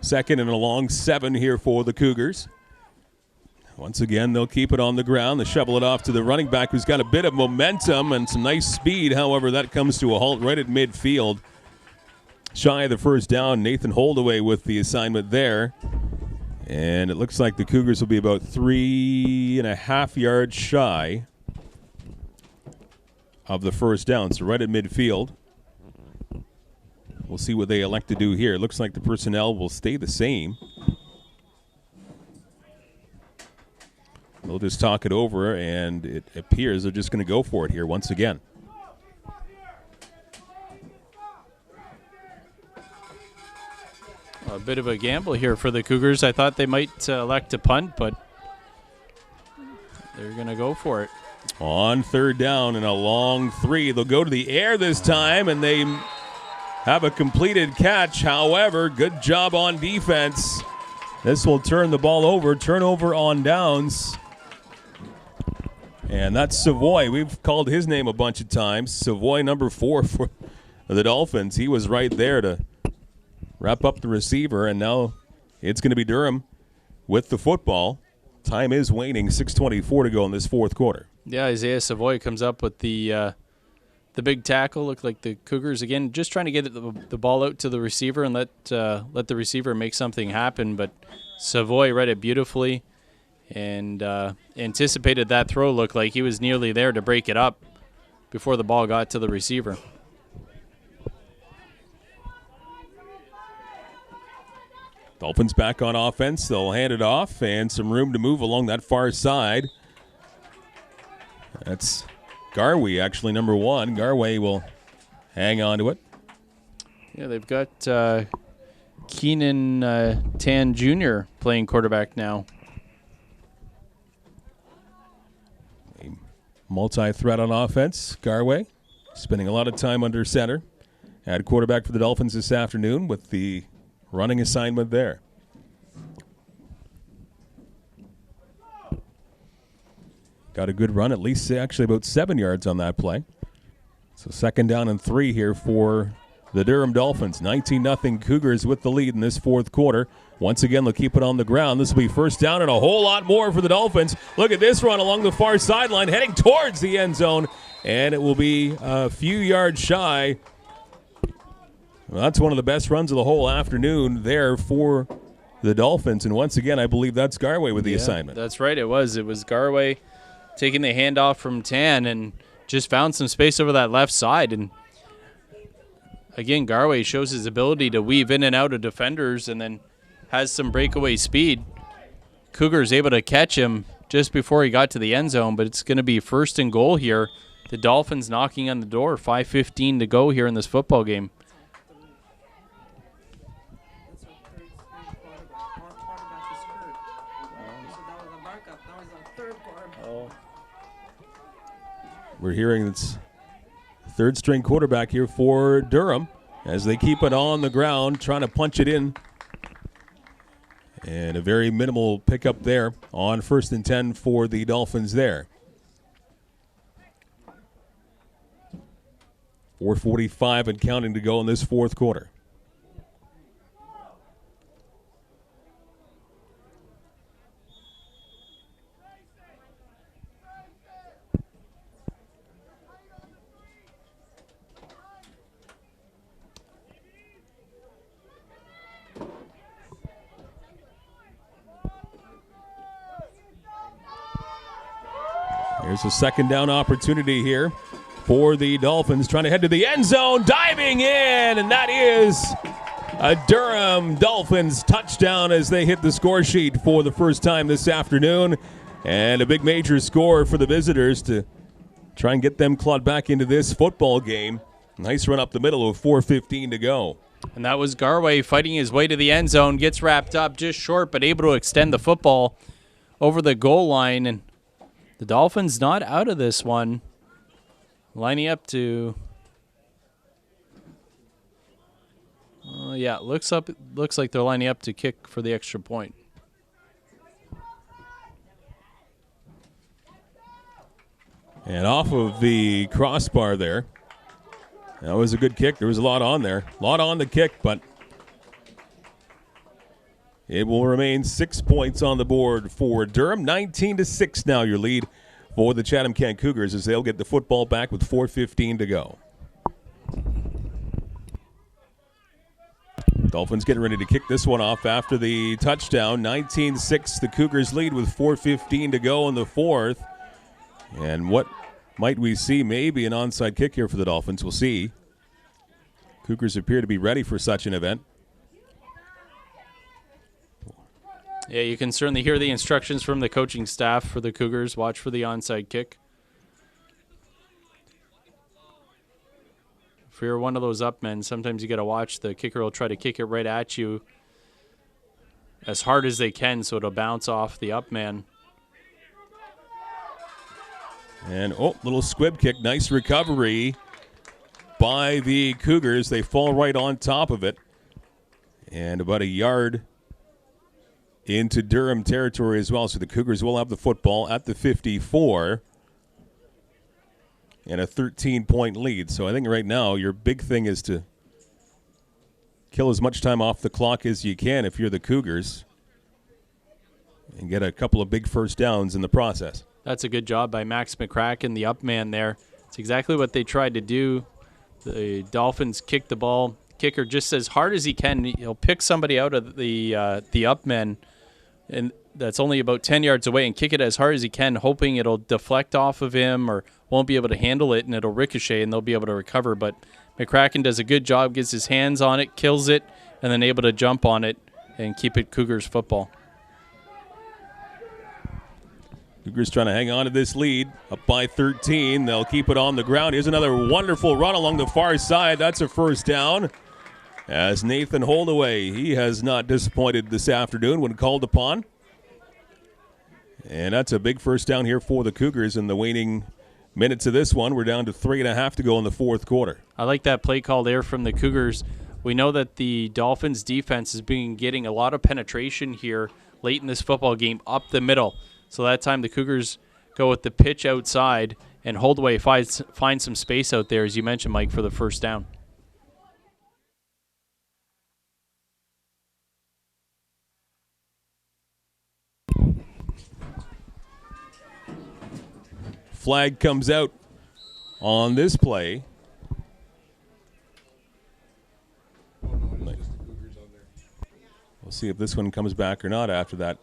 Second and a long 7 here for the Cougars. Once again, they'll keep it on the ground. They shovel it off to the running back who's got a bit of momentum and some nice speed. However, that comes to a halt right at midfield. Shy of the first down, Nathan Holdaway with the assignment there. And it looks like the Cougars will be about 3.5 yards shy of the first down. So right at midfield. We'll see what they elect to do here. It looks like the personnel will stay the same. They'll just talk it over, and it appears they're just going to go for it here once again. A bit of a gamble here for the Cougars. I thought they might elect to punt, but they're going to go for it. On third down and a long 3. They'll go to the air this time, and they have a completed catch. However, good job on defense. This will turn the ball over. Turnover on downs. And that's Savoy. We've called his name a bunch of times. Savoy, number 4 for the Dolphins. He was right there to wrap up the receiver, and now it's going to be Durham with the football. Time is waning, 6:24 to go in this fourth quarter. Yeah, Isaiah Savoy comes up with the big tackle. Looked like the Cougars, again, just trying to get the ball out to the receiver and let the receiver make something happen. But Savoy read it beautifully and anticipated that throw. Looked like he was nearly there to break it up before the ball got to the receiver. Dolphins back on offense. They'll hand it off, and some room to move along that far side. That's Garway, actually, number 1. Garway will hang on to it. Yeah, they've got Keenan Tan Jr. playing quarterback now. A multi-threat on offense. Garway spending a lot of time under center. At quarterback for the Dolphins this afternoon with the running assignment there. Got a good run, at least actually about 7 yards on that play. So second down and 3 here for the Durham Dolphins. 19-0 Cougars with the lead in this fourth quarter. Once again, they'll keep it on the ground. This will be first down and a whole lot more for the Dolphins. Look at this run along the far sideline, heading towards the end zone, and it will be a few yards shy. Well, that's one of the best runs of the whole afternoon there for the Dolphins. And once again, I believe that's Garway with the assignment. That's right, it was. It was Garway taking the handoff from Tan and just found some space over that left side. And again, Garway shows his ability to weave in and out of defenders and then has some breakaway speed. Cougars able to catch him just before he got to the end zone, but it's going to be 1st and goal here. The Dolphins knocking on the door, 5:15 to go here in this football game. We're hearing it's third-string quarterback here for Durham as they keep it on the ground, trying to punch it in. And a very minimal pickup there on 1st and 10 for the Dolphins there. 4:45 and counting to go in this fourth quarter. Here's a second down opportunity here for the Dolphins, trying to head to the end zone, diving in, and that is a Durham Dolphins touchdown as they hit the score sheet for the first time this afternoon, and a big major score for the visitors to try and get them clawed back into this football game. Nice run up the middle with 4:15 to go. And that was Garway fighting his way to the end zone, gets wrapped up just short, but able to extend the football over the goal line, and the Dolphins not out of this one, lining up to. Looks like they're lining up to kick for the extra point. And off of the crossbar there. That was a good kick. There was a lot on there. A lot on the kick, but it will remain 6 points on the board for Durham. 19-6 now your lead for the Chatham-Kent Cougars as they'll get the football back with 4:15 to go. Dolphins getting ready to kick this one off after the touchdown. 19-6, the Cougars lead with 4:15 to go in the fourth. And what might we see? Maybe an onside kick here for the Dolphins. We'll see. Cougars appear to be ready for such an event. Yeah, you can certainly hear the instructions from the coaching staff for the Cougars. Watch for the onside kick. If you're one of those up men, sometimes you got to watch. The kicker will try to kick it right at you as hard as they can so it'll bounce off the up man. And, little squib kick. Nice recovery by the Cougars. They fall right on top of it. And about a yard into Durham territory as well. So the Cougars will have the football at the 54 and a 13-point lead. So I think right now your big thing is to kill as much time off the clock as you can if you're the Cougars and get a couple of big first downs in the process. That's a good job by Max McCracken, the up man there. It's exactly what they tried to do. The Dolphins kick the ball. Kicker just as hard as he can. He'll pick somebody out of the up men, and that's only about 10 yards away, and kick it as hard as he can, hoping it'll deflect off of him or won't be able to handle it, and it'll ricochet, and they'll be able to recover. But McCracken does a good job, gets his hands on it, kills it, and then able to jump on it and keep it Cougars football. Cougars trying to hang on to this lead, up by 13. They'll keep it on the ground. Here's another wonderful run along the far side. That's a first down. As Nathan Holdaway, he has not disappointed this afternoon when called upon. And that's a big first down here for the Cougars in the waning minutes of this one. We're down to 3.5 to go in the fourth quarter. I like that play call there from the Cougars. We know that the Dolphins defense has been getting a lot of penetration here late in this football game up the middle. So that time the Cougars go with the pitch outside, and Holdaway finds some space out there, as you mentioned, Mike, for the first down. Flag comes out on this play. We'll see if this one comes back or not after that.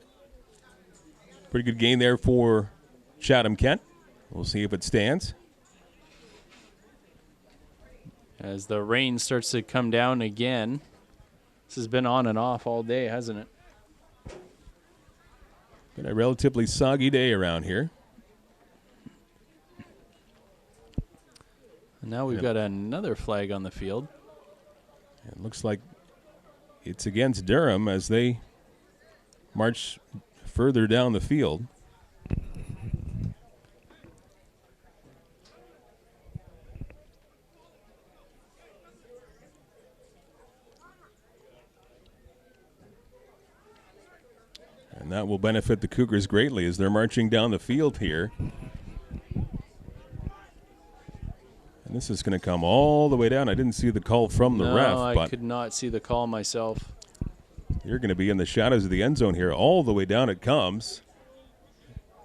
Pretty good game there for Chatham-Kent. We'll see if it stands. As the rain starts to come down again. This has been on and off all day, hasn't it? Been a relatively soggy day around here. And now we've got another flag on the field. It looks like it's against Durham as they march further down the field. And that will benefit the Cougars greatly as they're marching down the field here. And this is going to come all the way down. I didn't see the call from the ref. No, but I could not see the call myself. You're going to be in the shadows of the end zone here. All the way down it comes.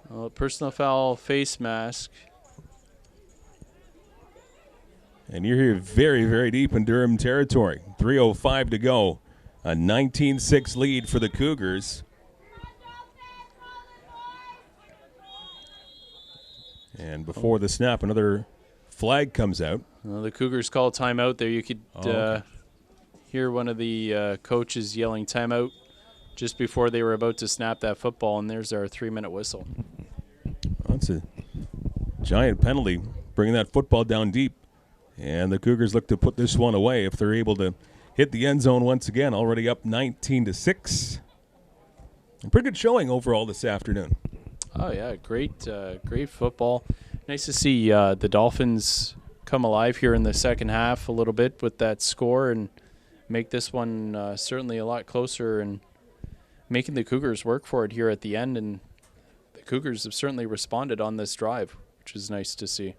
Well, personal foul, face mask. And you're here very, very deep in Durham territory. 3:05 to go. A 19-6 lead for the Cougars. And before the snap, another flag comes out. Well, the Cougars call timeout there. You could hear one of the coaches yelling timeout just before they were about to snap that football, and there's our 3-minute whistle. That's a giant penalty, bringing that football down deep. And the Cougars look to put this one away if they're able to hit the end zone once again, already up 19-6. And pretty good showing overall this afternoon. Oh, yeah, great football. Nice to see the Dolphins come alive here in the second half a little bit with that score and make this one certainly a lot closer and making the Cougars work for it here at the end. And the Cougars have certainly responded on this drive, which is nice to see.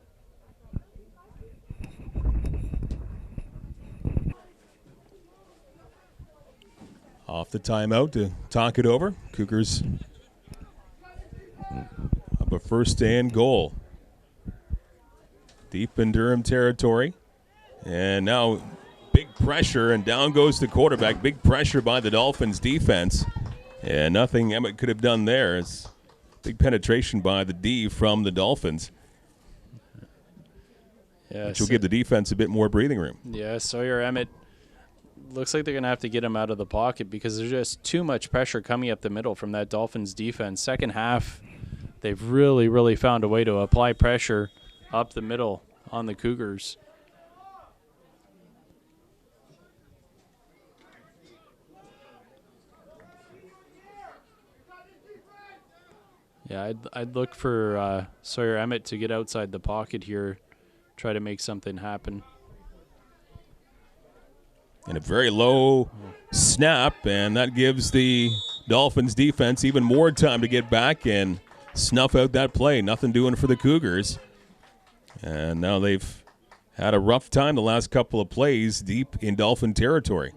Off the timeout to talk it over. Cougars up a first and goal. Deep in Durham territory. And now big pressure, and down goes the quarterback. Big pressure by the Dolphins defense. And nothing Emmett could have done there. It's big penetration by the D from the Dolphins. Yeah, which will give the defense a bit more breathing room. Yeah, Sawyer Emmett looks like they're going to have to get him out of the pocket because there's just too much pressure coming up the middle from that Dolphins defense. Second half, they've really, really found a way to apply pressure up the middle on the Cougars. Yeah, I'd look for Sawyer Emmett to get outside the pocket here, try to make something happen. And a very low snap, and that gives the Dolphins defense even more time to get back and snuff out that play. Nothing doing for the Cougars. And now they've had a rough time the last couple of plays deep in Dolphin territory.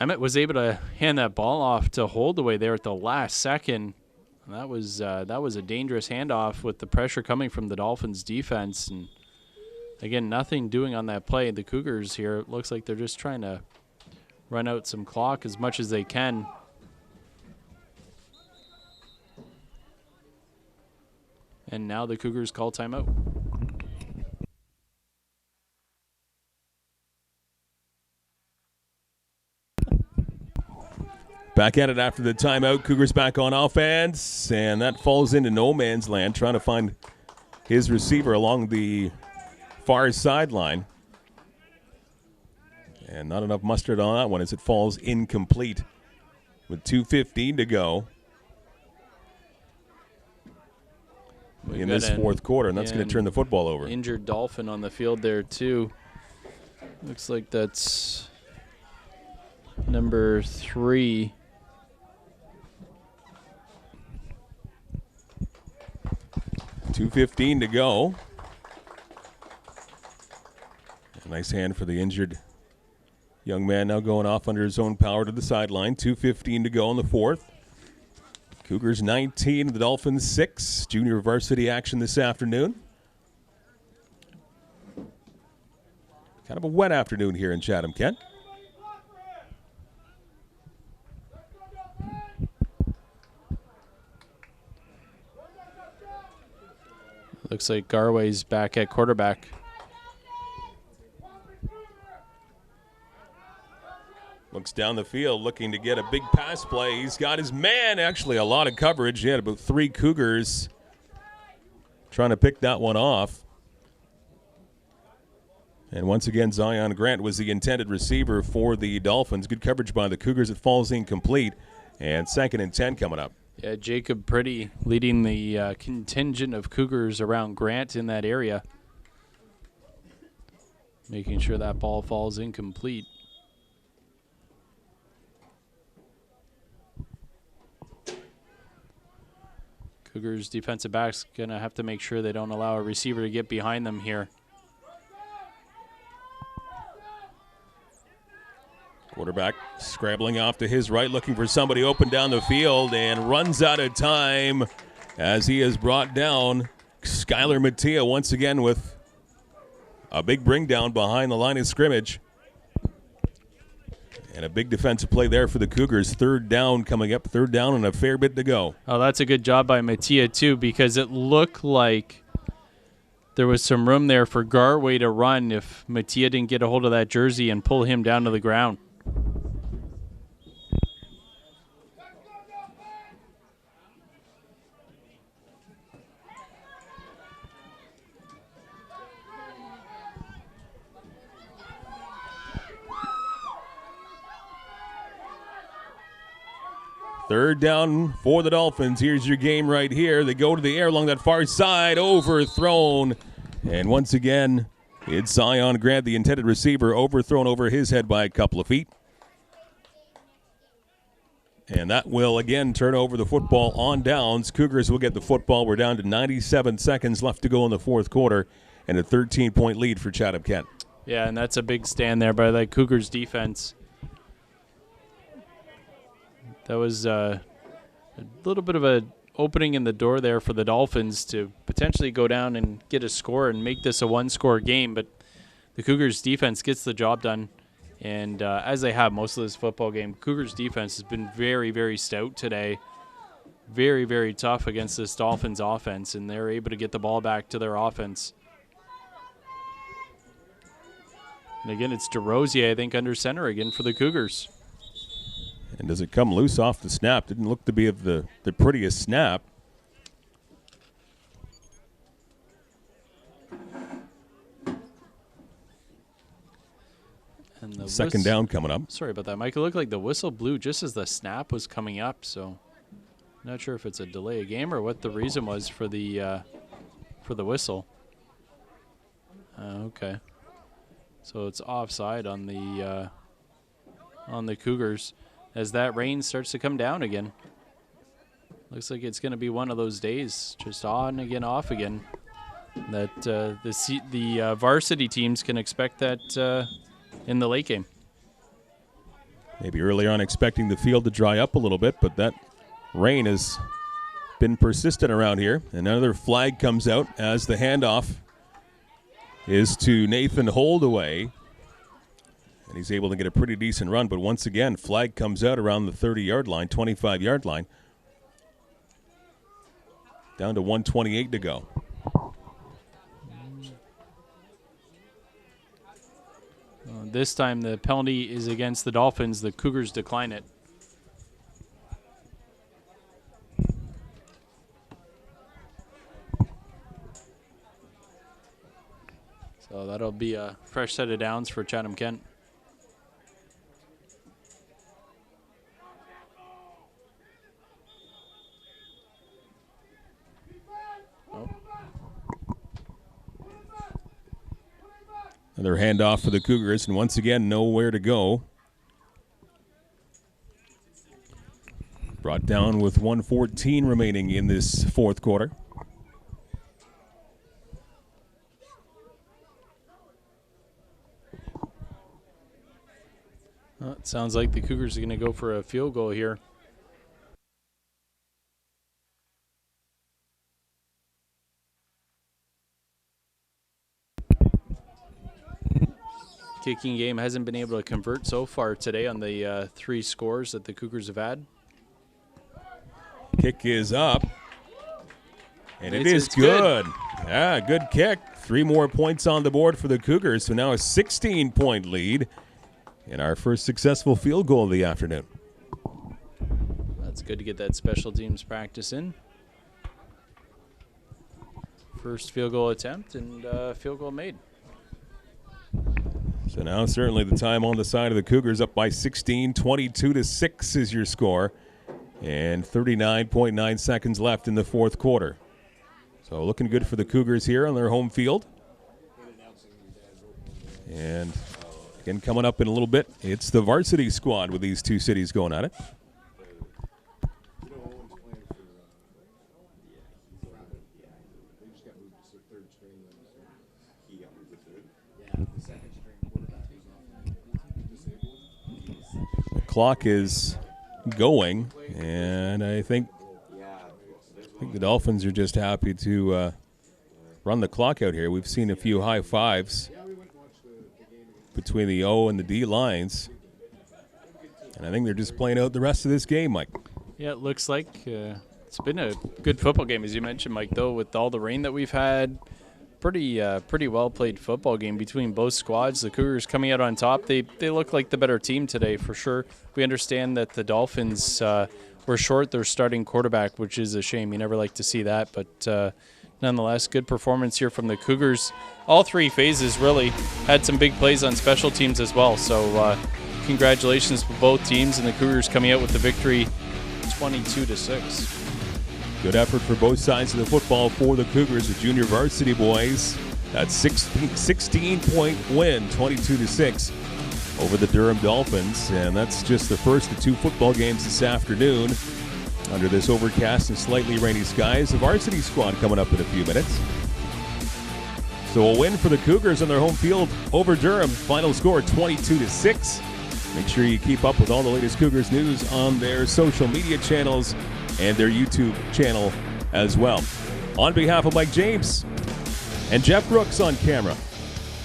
Emmett was able to hand that ball off to Holdaway there at the last second. That was a dangerous handoff with the pressure coming from the Dolphins defense. And again, nothing doing on that play. The Cougars here, it looks like they're just trying to run out some clock as much as they can. And now the Cougars call timeout. Back at it after the timeout. Cougars back on offense, and that falls into no man's land, trying to find his receiver along the far sideline. And not enough mustard on that one as it falls incomplete with 2:15 to go in this fourth quarter, and that's going to turn the football over. Injured Dolphin on the field there, too. Looks like that's number 3. $2:15 to go. A nice hand for the injured young man, now going off under his own power to the sideline. 2:15 to go in the fourth. Cougars 19, the Dolphins 6. Junior varsity action this afternoon. Kind of a wet afternoon here in Chatham-Kent. Looks like Garway's back at quarterback. Looks down the field, looking to get a big pass play. He's got his man, actually a lot of coverage. He had about 3 Cougars trying to pick that one off. And once again, Zion Grant was the intended receiver for the Dolphins. Good coverage by the Cougars. It falls incomplete. And 2nd and 10 coming up. Yeah, Jacob Pretty leading the contingent of Cougars around Grant in that area. Making sure that ball falls incomplete. Cougars defensive backs going to have to make sure they don't allow a receiver to get behind them here. Quarterback scrambling off to his right, looking for somebody open down the field, and runs out of time as he is brought down. Skylar Mattia once again with a big bring down behind the line of scrimmage. And a big defensive play there for the Cougars. 3rd down coming up. 3rd down and a fair bit to go. Oh, that's a good job by Mattia, too, because it looked like there was some room there for Garway to run if Mattia didn't get a hold of that jersey and pull him down to the ground. Third down for the Dolphins. Here's your game right here. They go to the air along that far side, overthrown. And once again, it's Zion Grant, the intended receiver, overthrown over his head by a couple of feet. And that will again turn over the football on downs. Cougars will get the football. We're down to 97 seconds left to go in the 4th quarter, and a 13-point lead for Chatham-Kent. Yeah, and that's a big stand there by the Cougars defense. That was a little bit of an opening in the door there for the Dolphins to potentially go down and get a score and make this a 1-score game. But the Cougars defense gets the job done. And as they have most of this football game, Cougars defense has been very, very stout today. Very, very tough against this Dolphins offense. And they're able to get the ball back to their offense. And again, it's DeRosier, I think, under center again for the Cougars. And does it come loose off the snap? Didn't look to be of the prettiest snap. And the 2nd down coming up. Sorry about that, Mike. It looked like the whistle blew just as the snap was coming up, so not sure if it's a delay of game or what the reason was for the whistle. Okay. So it's offside on the Cougars. As that rain starts to come down again. Looks like it's going to be one of those days, just on again, off again, that the varsity teams can expect that in the late game. Maybe earlier on expecting the field to dry up a little bit, but that rain has been persistent around here. Another flag comes out as the handoff is to Nathan Holdaway. And he's able to get a pretty decent run, but once again, flag comes out around the 30-yard line, 25-yard line. Down to 1:28 to go. This time the penalty is against the Dolphins. The Cougars decline it. So that'll be a fresh set of downs for Chatham-Kent. Another handoff for the Cougars, and once again, nowhere to go. Brought down with 1:14 remaining in this 4th quarter. Well, it sounds like the Cougars are going to go for a field goal here. Kicking game hasn't been able to convert so far today on the 3 scores that the Cougars have had. Kick is up, and it is good. Yeah, good kick. 3 more points on the board for the Cougars, so now a 16-point lead. And our first successful field goal of the afternoon. That's good to get that special teams practice in. First field goal attempt and field goal made. So now certainly the time on the side of the Cougars, up by 16, 22-6 is your score. And 39.9 seconds left in the fourth quarter. So looking good for the Cougars here on their home field. And again, coming up in a little bit, it's the varsity squad with these two cities going at it. The clock is going, and I think the Dolphins are just happy to run the clock out here. We've seen a few high fives between the O and the D lines, and I think they're just playing out the rest of this game, Mike. Yeah, it looks like it's been a good football game, as you mentioned, Mike, though, with all the rain that we've had. Pretty well played football game between both squads. The Cougars coming out on top. They look like the better team today for sure. We understand that the Dolphins were short their starting quarterback, which is a shame. You never like to see that, but nonetheless, good performance here from the Cougars. All three phases really had some big plays on special teams as well. So congratulations to both teams, and the Cougars coming out with the victory 22-6. Good effort for both sides of the football for the Cougars, the junior varsity boys. That 16-point win, 22-6 over the Durham Dolphins. And that's just the first of two football games this afternoon under this overcast and slightly rainy skies. The varsity squad coming up in a few minutes. So a win for the Cougars on their home field over Durham. Final score 22-6. Make sure you keep up with all the latest Cougars news on their social media channels and their YouTube channel as well. On behalf of Mike James and Jeff Brooks on camera,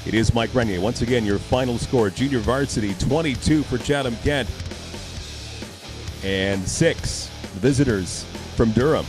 it is Mike Renier. Once again, your final score, junior varsity 22 for Chatham-Kent and 6 visitors from Durham.